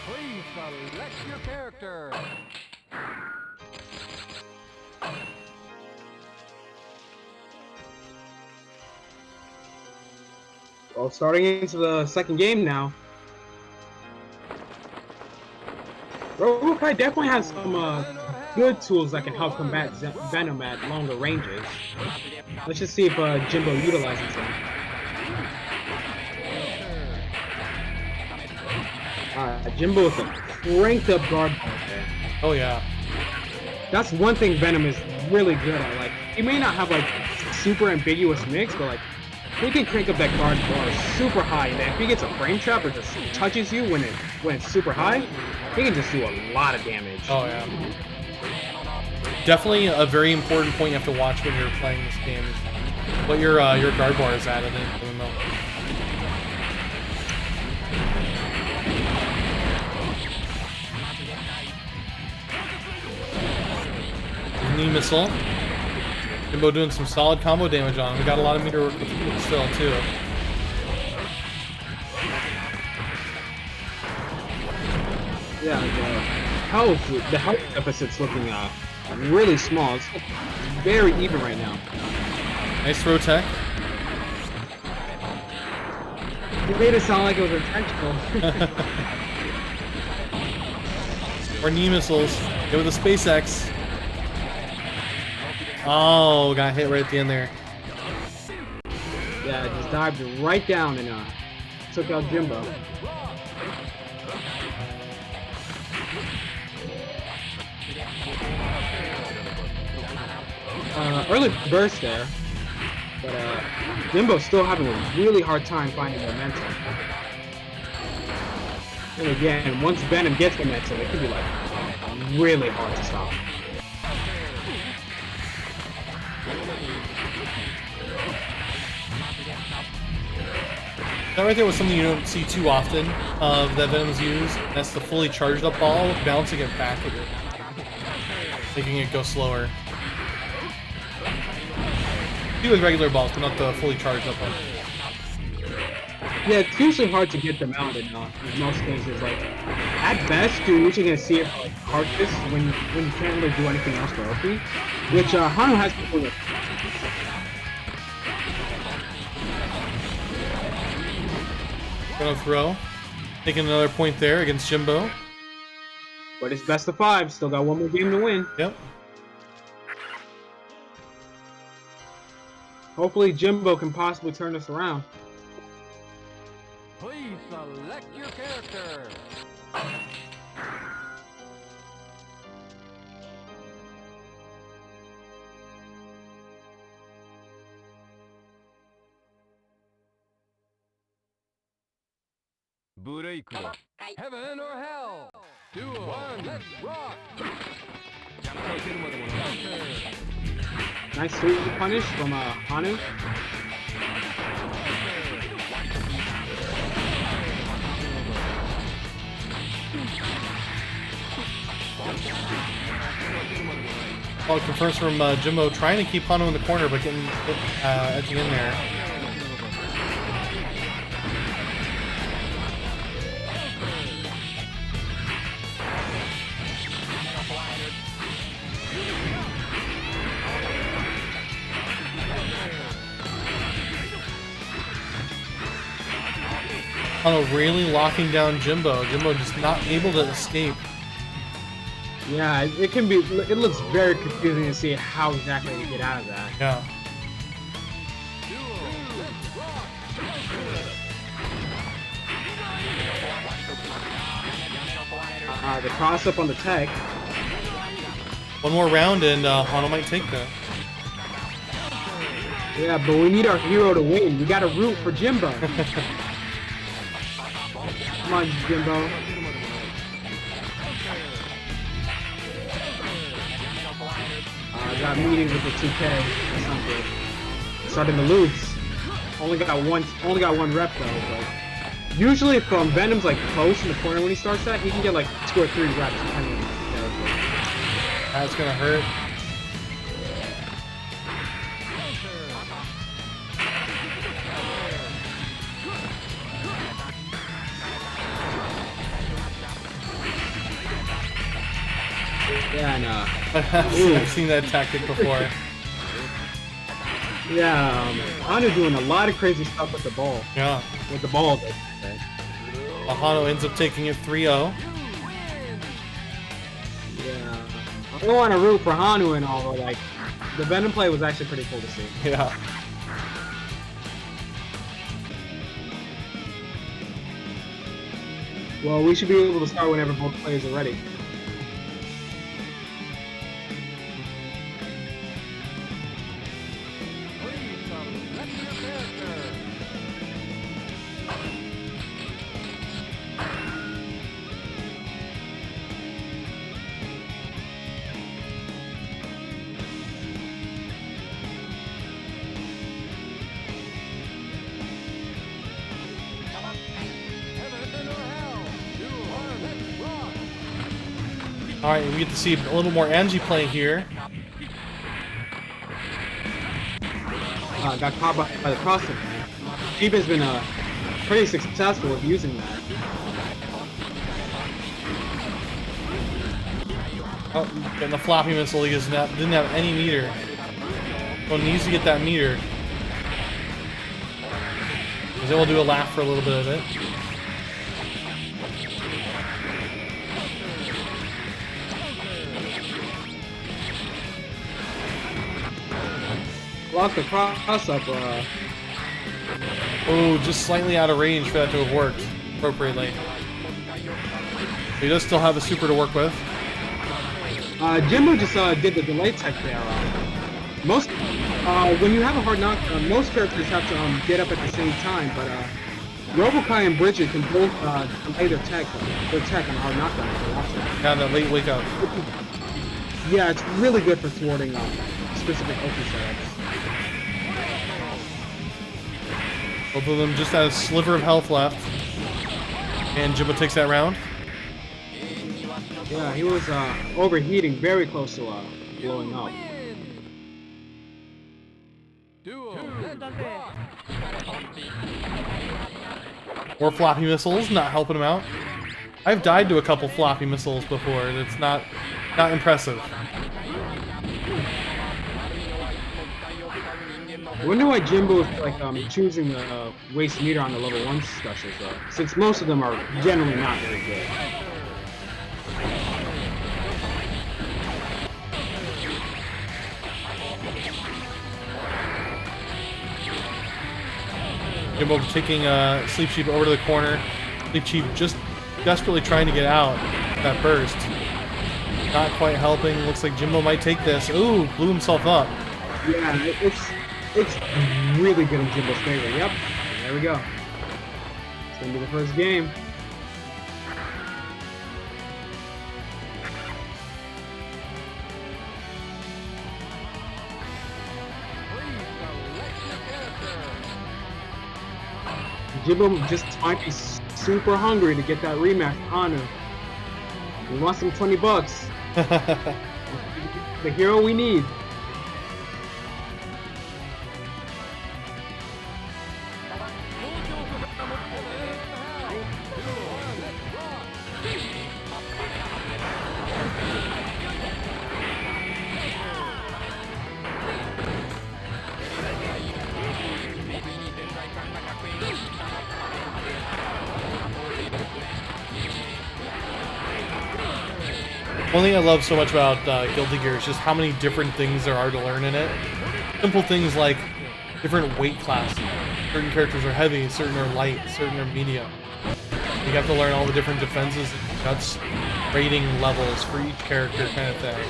Please select your character. Well, starting into the second game now. Robokai definitely has some good tools that can help combat Venom at longer ranges. Let's just see if Jimbo utilizes them. Jimbo with a cranked up guard point there. Oh yeah. That's one thing Venom is really good at. Like, he may not have like super ambiguous mix, but like he can crank up that guard bar super high, and then if he gets a frame trap or just touches you when it's super high, he can just do a lot of damage. Oh yeah. Definitely a very important point you have to watch when you're playing this game is what your guard bar is at any given moment. knee missile. Jimbo doing some solid combo damage on him. We got a lot of meter work with still too. Yeah, the health deficit's looking really small. It's very even right now. Nice throw tech. You made it sound like it was intentional. Or knee missiles. Go with the SpaceX. Oh, got hit right at the end there. Yeah, just dived right down and took out Jimbo. Early burst there, but Jimbo's still having a really hard time finding momentum. And again, once Venom gets momentum, it could be like really hard to stop. That right there was something you don't see too often that Venom's used. That's the fully charged up ball, bouncing it back at it, making it go slower. Do with regular balls, but not the fully charged up one. Yeah, it's usually hard to get them out in most cases. Like, at best, you're usually gonna see it for, like hardness when you can't really do anything else for Ennriquee, which Honnou has before with. Gonna throw. Taking another point there against Jimbo. But it's best of 5. Still got one more game to win. Yep. Hopefully Jimbo can possibly turn this around. Please select your character. Heaven or hell. 2, 1, let's rock. Nice sweet punish from Honnou. Well, it confirms from Jimbo trying to keep Honnou in the corner, but getting edging in there. Honnou really locking down Jimbo. Jimbo just not able to escape. Yeah, it can be. It looks very confusing to see how exactly to get out of that. Yeah. The cross up on the tech. One more round and Honnou might take that. Yeah, but we need our hero to win. We gotta root for Jimbo. Come on, Jimbo. Got meetings with the 2K. That's not good. Starting to lose. Only got one rep though. But usually, if Venom's like close in the corner when he starts that, he can get like 2 or 3 reps depending on the character. That's gonna hurt. Yeah, and I've seen that tactic before. yeah, Honnou doing a lot of crazy stuff with the ball. Yeah. With the ball, I say. Honnou ends up taking it 3-0. Yeah. I don't want to root for Honnou and all, but like, the Venom play was actually pretty cool to see. Yeah. Well, we should be able to start whenever both players are ready. Please select your character. Heaven or hell. 2, 1, let's rock. All right, we get to see a little more Angie play here. got caught by the crossing. Sheep has been pretty successful with using that. Oh, getting the floppy missile. He didn't have any meter. So he needs to get that meter. Because then we'll do a laugh for a little bit of it. Block the cross up. Oh, just slightly out of range for that to have worked appropriately. He does still have a super to work with. Jimbo just did the delay tech there. When you have a hard knockdown, most characters have to get up at the same time, but Robokai and Bridget can both delay their tech on hard knockdown. Yeah, that late wake up. Yeah, it's really good for thwarting specific ulti setups. Both of them just had a sliver of health left. And Jimbo takes that round. Yeah, he was overheating, very close to blowing up. More floppy missiles, not helping him out. I've died to a couple floppy missiles before, and it's not impressive. I wonder why Jimbo is like choosing the waste meter on the level 1 specials though, since most of them are generally not very good. Jimbo taking SleepSheep over to the corner. SleepSheep just desperately trying to get out that burst. Not quite helping. Looks like Jimbo might take this. Ooh, blew himself up. Yeah, it's really good in Jimbo's favor. Yep, there we go. It's gonna be the first game. Jimbo just might be super hungry to get that rematch with Honnou. We want some $20. The hero we need. One thing I love so much about Guilty Gear is just how many different things there are to learn in it. Simple things like different weight classes. Certain characters are heavy, certain are light, certain are medium. You have to learn all the different defenses and guts rating levels for each character kind of thing.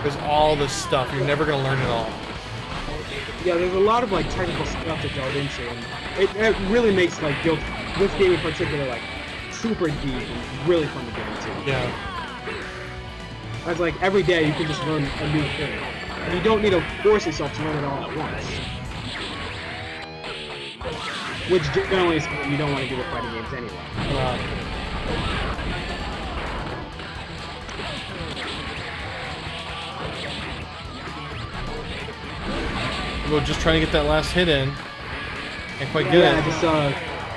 There's all this stuff. You're never going to learn it all. Yeah, there's a lot of like technical stuff to delve into, and it really makes like this game in particular like super deep and really fun to get into. Yeah. It's like every day you can just learn a new thing, and you don't need to force yourself to learn it all at once. Which generally is something you don't want to do with fighting games anyway. We're just trying to get that last hit in. Can't quite get it. Yeah, just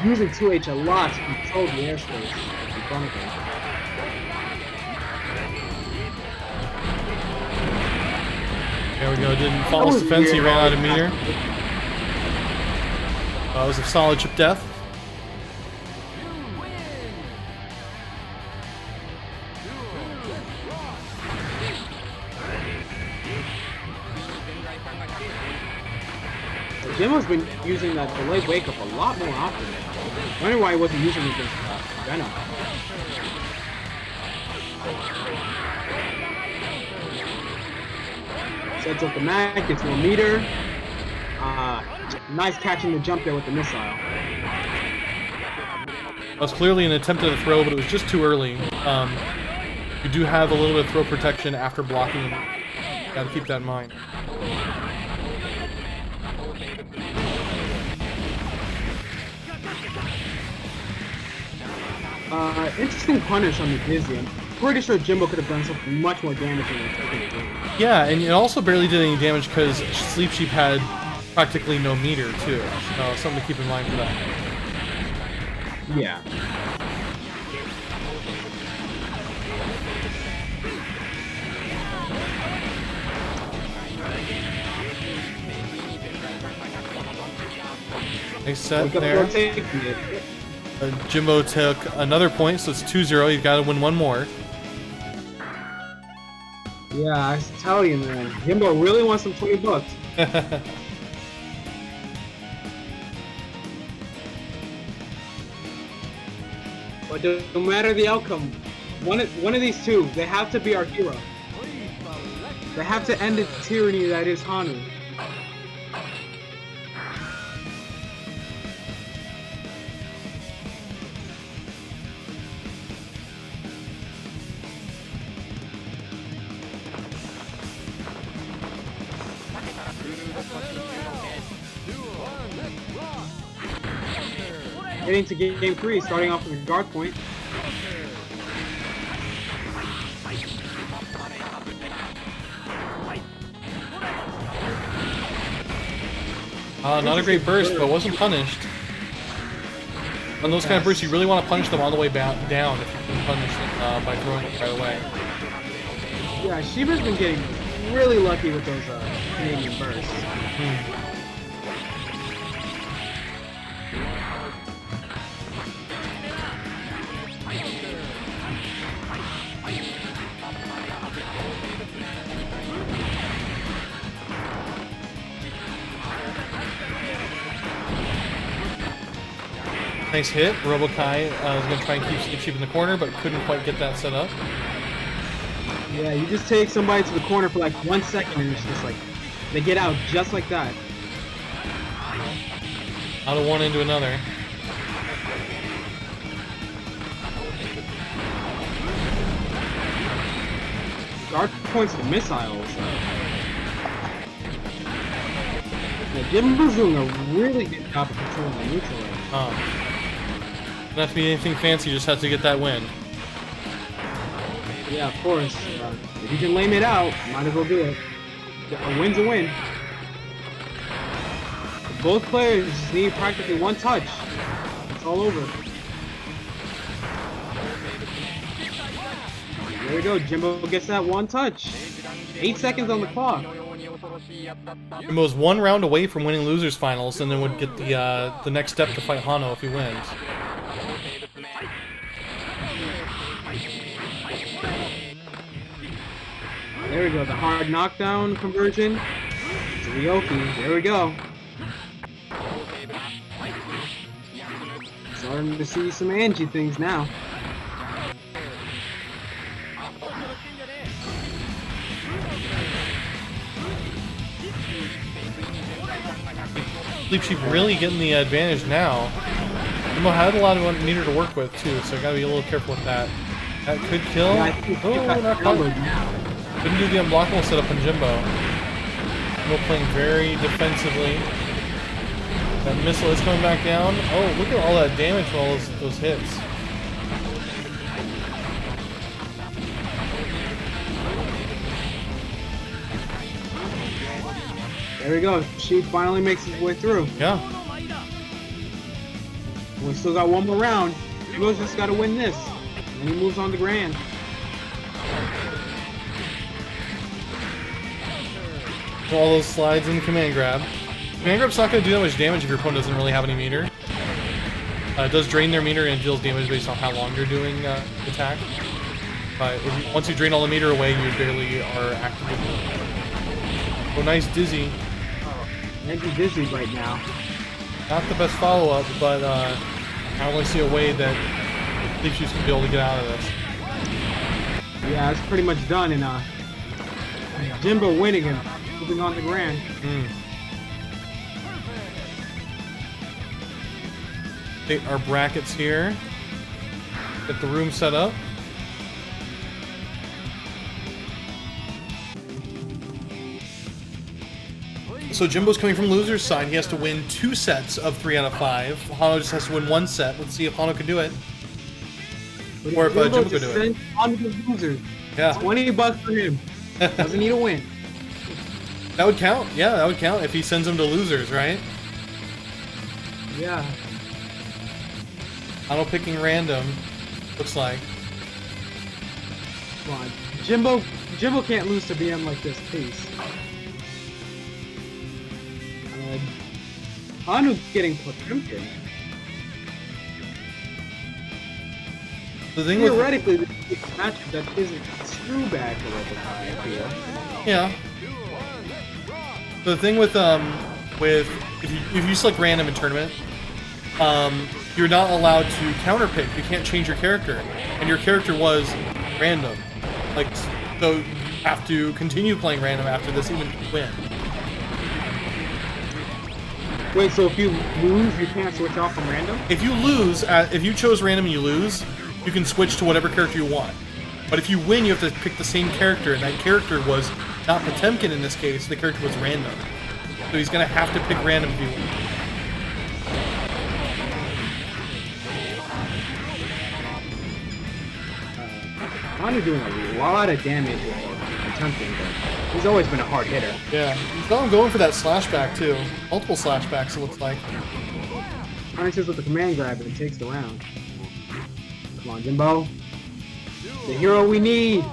using 2H a lot to control the airspace in front of him. There we go. Didn't follow his defense. He ran out of meter. That was a solid chip death. Jimbo's been using that delayed wake up a lot more often. I wonder why he wasn't using it against Venom. Sets up the mag, gets more meter. Nice catching the jump there with the missile. That was clearly an attempt at a throw, but it was just too early. You do have a little bit of throw protection after blocking. Gotta keep that in mind. Interesting punish on the Dizzy. I'm pretty sure Jimbo could have done something much more damaging than taking the game. Yeah, and it also barely did any damage because SleepSheep had practically no meter too. So something to keep in mind for that. Yeah. Nice set Look up there. for taking it. Jimbo took another point, so it's 2-0. You've got to win one more. Yeah, I tell you, man. Jimbo really wants some $20. But no matter the outcome, one of these two, they have to be our hero. They have to end the tyranny that is Honnou. Getting to game 3, starting off with a guard point. Not a great burst, but wasn't punished. On those kind of bursts, you really want to punish them all the way down if you can punish them by throwing it right away. Yeah, Shiba's been getting really lucky with those Canadian bursts. Nice hit. Robokai was going to try and keep SleepSheep in the corner, but couldn't quite get that set up. Yeah, you just take somebody to the corner for like 1 second and it's just like, they get out just like that. Out of one into another. Guard points to missiles. Yeah, Jimbo's doing a really good job of controlling the neutral range. Don't have to be anything fancy, just have to get that win. Yeah, of course. If you can lame it out, might as well do it. A win's a win. Both players just need practically one touch. It's all over. There we go. Jimbo gets that one touch. 8 seconds on the clock. Jimbo's one round away from winning losers finals, and then would get the next step to fight Honnou if he wins. There we go. The hard knockdown conversion to Ryoki. There we go. Starting to see some Angie things now. SleepSheep really getting the advantage now. Jimbo had a lot of meter to work with too, so gotta be a little careful with that. That could kill. Yeah, I think Oh, not quite. Couldn't do the unblockable setup on Jimbo. Jimbo playing very defensively. That missile is coming back down. Oh, look at all that damage from all those hits. There we go. She finally makes his way through. Yeah. We still got one more round. Jimbo's just got to win this. And he moves on to Grand. All those slides in the command grab. Command grab's not going to do that much damage if your opponent doesn't really have any meter. It does drain their meter and deals damage based on how long you're doing attack. But once you drain all the meter away, you barely are active. Oh, nice dizzy. Maybe dizzy right now. Not the best follow-up, but I only see a way that SleepSheep's going to be able to get out of this. Yeah, it's pretty much done, and Jimbo winning and moving on to Grand. Take our brackets here. Get the room set up. So Jimbo's coming from loser's side. He has to win 2 sets of 3 out of 5. Honnou just has to win 1 set. Let's see if Honnou can do it. But Or if Jimbo can do it. On to the loser. Yeah. $20 for him. Doesn't need a win. That would count. Yeah, that would count if he sends them to losers, right? Yeah. Auto picking random. Looks like. Come on. Jimbo can't lose to BM like this, please. Honnou getting Potemkin. The thing with Theoretically, this is a matchup that isn't too bad for Ennriquee, I feel. yeah. The thing with if you select random in tournament, you're not allowed to counterpick. You can't change your character, and your character was random. Like, so you have to continue playing random after this, even if you win. Wait, so if you lose, you can't switch off from random? If you lose, if you chose random and you lose, you can switch to whatever character you want. But if you win, you have to pick the same character, and that character was not Potemkin in this case. The character was random, so he's gonna have to pick random if he wins. Honnou doing a lot of damage with Potemkin, but he's always been a hard hitter. Yeah, he's not going for that slashback too. Multiple slashbacks, it looks like. Honnou says with the command grab and takes the round. Come on, Jimbo. The hero we need.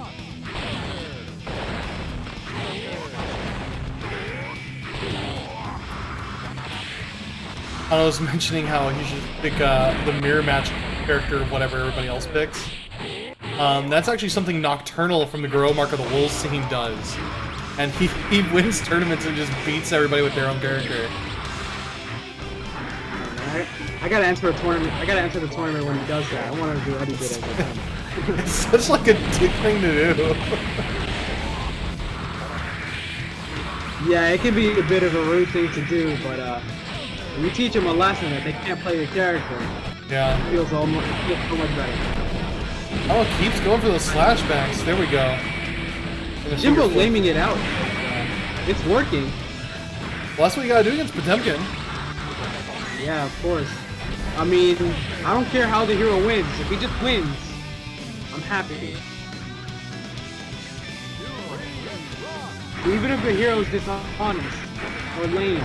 I was mentioning how he should pick the mirror match character of whatever everybody else picks. That's actually something Nocturnal from the Grow Mark of the Wolves scene does. And he wins tournaments and just beats everybody with their own character. Alright. I gotta enter a tournament. I gotta enter the tournament when he does that. I want to do Eddie did every time. It's such like a dick thing to do. Yeah, it can be a bit of a rude thing to do, but you teach them a lesson that they can't play your character. Yeah. It feels so much better. Oh, it keeps going for those slashbacks. There we go. Jimbo laming it out. It's working. Well, that's what you gotta do against Potemkin. Yeah, of course. I mean, I don't care how the hero wins. If he just wins, I'm happy. Even if the hero is dishonest or lame.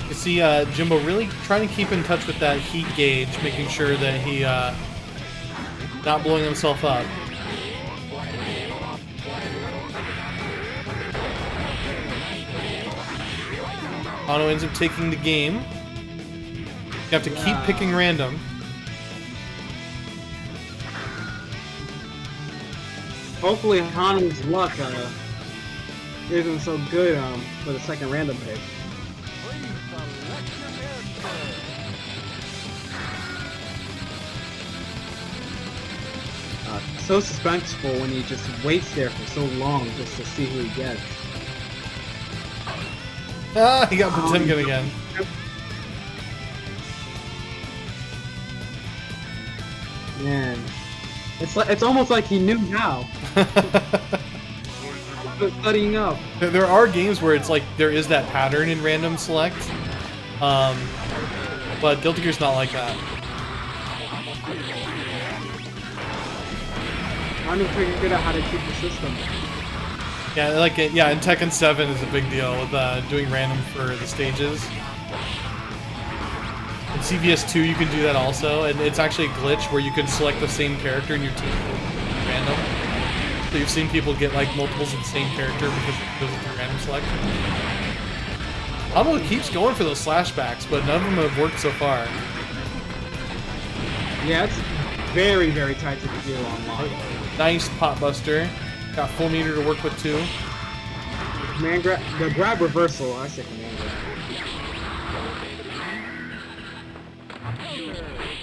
You see Jimbo really trying to keep in touch with that heat gauge, making sure that he not blowing himself up. Honnou ends up taking the game. You have to keep picking random. Hopefully Honnou's luck isn't so good for the second random pick. So suspenseful when he just waits there for so long just to see who he gets. Ah, he got Potemkin again. Man, it's almost like he knew how. Studying up. There are games where it's like there is that pattern in random select, but Guilty Gear's not like that. I need to figure out how to keep the system. Yeah, like yeah, in Tekken 7 is a big deal with doing random for the stages. In CVS 2 you can do that also, and it's actually a glitch where you can select the same character in your team random. So you've seen people get like multiples of the same character because it goes into random select. Honnou keeps going for those slashbacks, but none of them have worked so far. Yeah, it's very, very tight to the hero unlock. Nice pot buster. Got full meter to work with too. The grab reversal, I say command grab.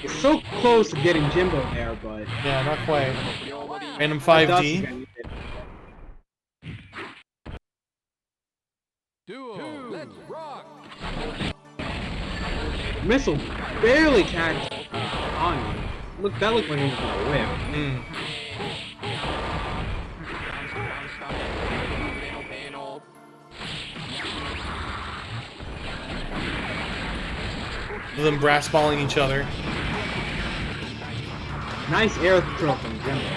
It's so close to getting Jimbo there, but yeah, not quite. Random 5D. Duo, let's rock. Missile barely tagged on you. Look, that looked like he was gonna whip. of them brass balling each other. Nice air throw from Jimbo.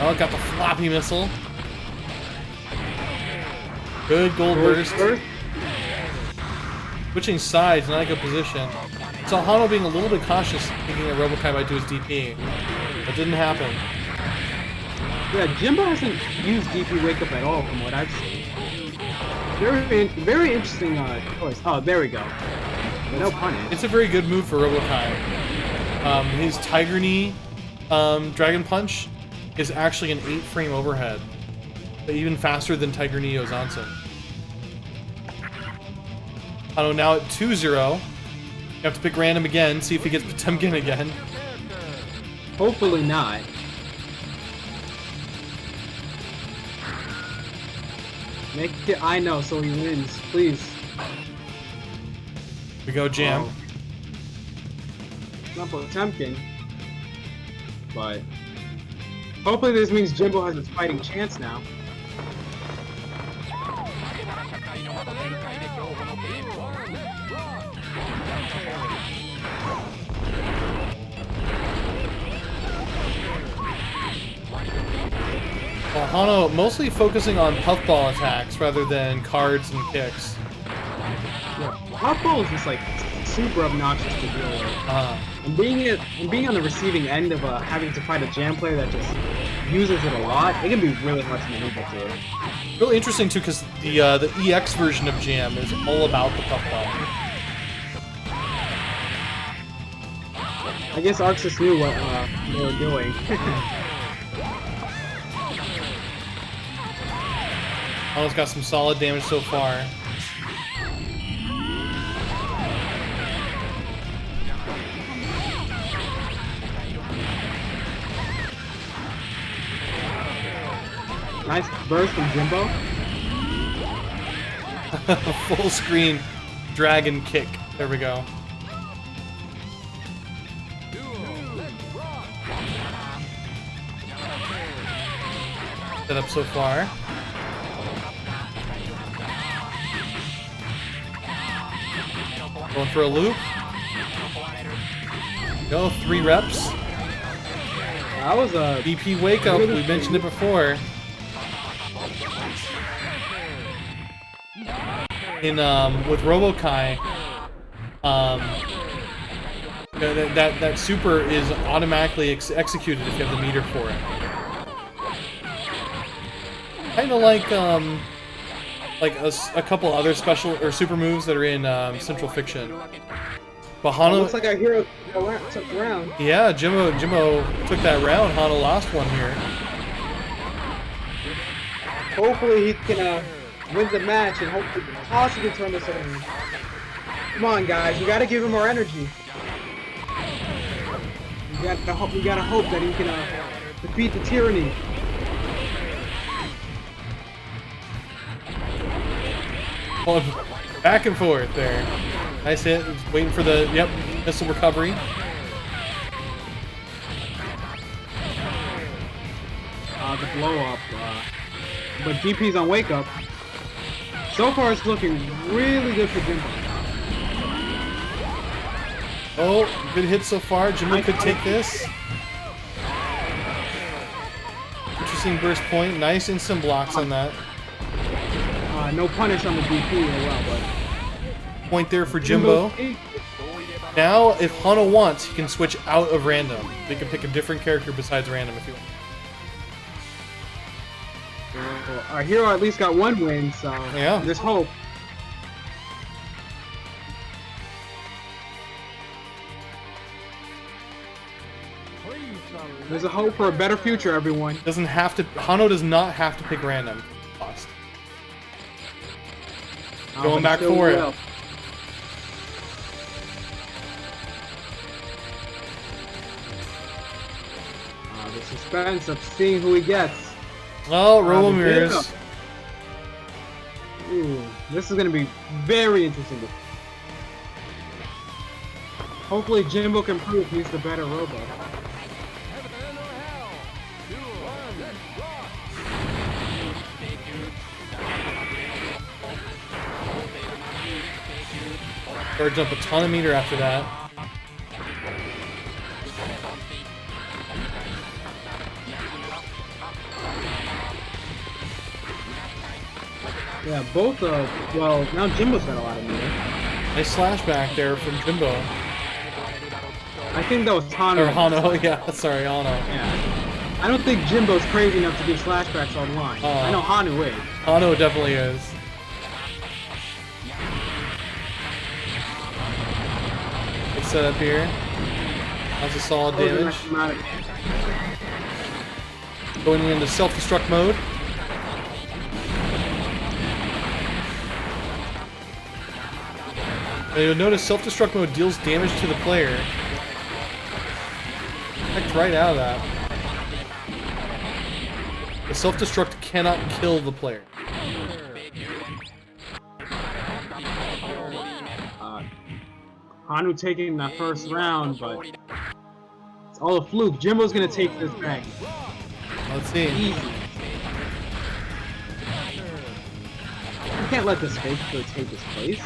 Oh, got the floppy missile. Good gold burst. Switching sides, not a good position. Saw Honnou being a little bit cautious, thinking that Robokai might do his DP. That didn't happen. Yeah, Jimbo hasn't used DP Wake Up at all from what I've seen. Very interesting choice. Oh, there we go. No punish. It's a very good move for Robokai. His Tiger Knee Dragon Punch is actually an 8-frame overhead. Even faster than Tiger Knee Ozansen. Honnou now at 2-0. You have to pick random again, see if he gets Potemkin again. Hopefully not. Make it I know so he wins, please. We go Jam. Oh. Not Potemkin. But hopefully this means Jimbo has a fighting chance now. Well, Honnou mostly focusing on puffball attacks rather than cards and kicks. Yeah, puffball is just like super obnoxious to deal with. And being on the receiving end of having to fight a Jam player that just uses it a lot, it can be really hard to maneuver through. Really interesting too, because the EX version of Jam is all about the puffball. I guess Arxis knew what they were doing. Honnou's got some solid damage so far. Nice burst from Jimbo. Full screen dragon kick. There we go. Set up so far. Going for a loop. Go, 3 reps. That was a BP Wake Up, we mentioned it before. In with Robokai, that super is automatically executed if you have the meter for it. Kind of like a couple other special or super moves that are in Central Fiction. But Honnou looks like our hero took the round. Yeah, Jimbo took that round. Honnou lost one here. Hopefully he can win the match and hopefully possibly turn this around. Come on, guys, we gotta give him more energy. We gotta hope that he can defeat the tyranny. Going back and forth there. Nice hit. Waiting for the missile recovery. The blow up. But DP's on wake up. So far, it's looking really good for Jimbo. Oh, good hit so far. Jimbo could take this. Interesting burst point. Nice instant blocks on that. No punish on the DP as well, but point there for Jimbo. Now, if Honnou wants, he can switch out of random. He can pick a different character besides random if he wants. Our hero at least got one win, so yeah, there's hope. There's a hope for a better future, everyone. Doesn't have to. Honnou does not have to pick random. Lost. Going back for it. The suspense of seeing who he gets. Oh, Robo Mirrors. Ooh, this is going to be very interesting. Hopefully Jimbo can prove he's the better Robo. Charged up a ton of meter after that. Yeah, both well, now Jimbo's got a lot of meter. Nice slash back there from Jimbo. I think that was Honnou. Or Honnou, yeah, sorry, Honnou. Yeah. I don't think Jimbo's crazy enough to do slashbacks online. I know Honnou is. Honnou definitely is. Good setup here. That's a solid damage. Going into self-destruct mode. Now you'll notice self-destruct mode deals damage to the player. Heck, right out of that. The self-destruct cannot kill the player. Honnou taking that first round, but it's all a fluke. Jimbo's gonna take this back. Let's see. Easy. You can't let this fake go take his place.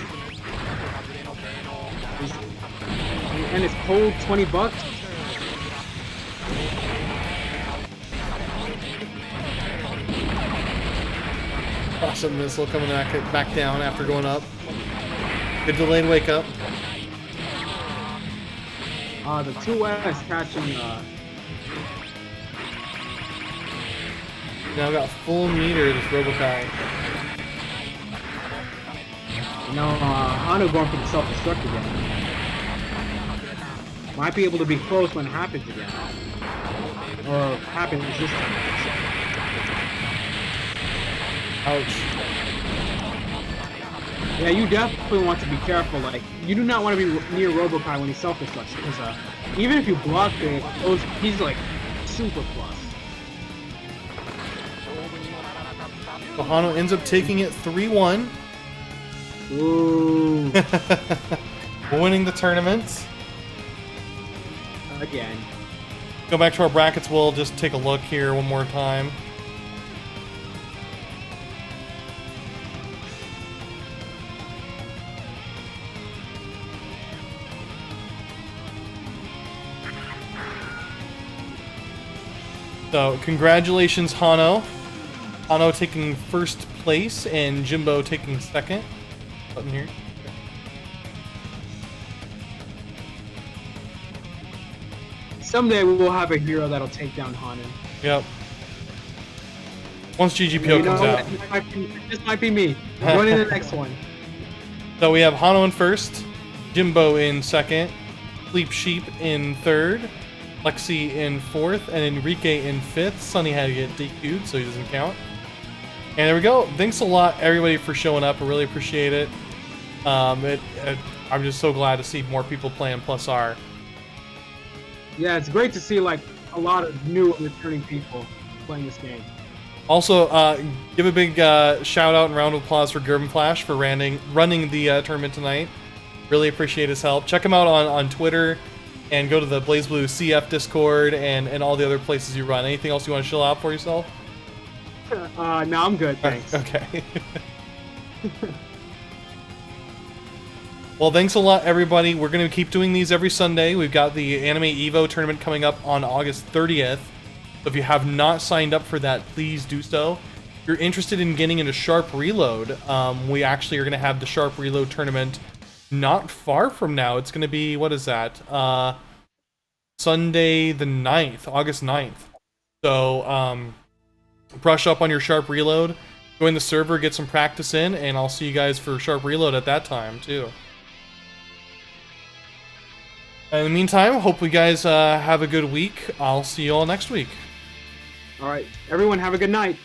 And it's cold, $20. Awesome missile coming back down after going up. Good delayed wake up. The 2S catching, Now got full meter, this Robokai. Honnou going for the self-destruct again. Might be able to be close when it happens again. Or happens this time. Ouch. Yeah, you definitely want to be careful. Like, you do not want to be near Robokai when he self-destructs, because even if you block it, he's like super plus. So Honnou ends up taking it 3-1. Ooh. Winning the tournament. Again. Go back to our brackets, we'll just take a look here one more time. So, congratulations, Honnou. Honnou taking first place and Jimbo taking second. Button here. Someday we will have a hero that'll take down Honnou. Yep. Once GGPO comes out. This might be me. Joining the next one. So we have Honnou in first, Jimbo in second, SleepSheep in third, Lexi in fourth, and Ennriquee in fifth. Sunny had to get DQ'd, so he doesn't count. And there we go. Thanks a lot, everybody, for showing up. I really appreciate it. I'm just so glad to see more people playing Plus R. Yeah, it's great to see like a lot of new and returning people playing this game. Also, give a big shout out and round of applause for Gerben Flash for running the tournament tonight. Really appreciate his help. Check him out on Twitter and go to the BlazBlue CF Discord and all the other places you run. Anything else you want to chill out for yourself? No, I'm good, thanks. Okay. Well, thanks a lot, everybody. We're going to keep doing these every Sunday. We've got the Anime Evo tournament coming up on August 30th. So if you have not signed up for that, please do so. If you're interested in getting into Sharp Reload, we actually are going to have the Sharp Reload tournament not far from now. It's going to be, what is that? Sunday the 9th, August 9th. So brush up on your Sharp Reload, join the server, get some practice in, and I'll see you guys for Sharp Reload at that time, too. In the meantime, hope you guys have a good week. I'll see you all next week. All right, everyone have a good night.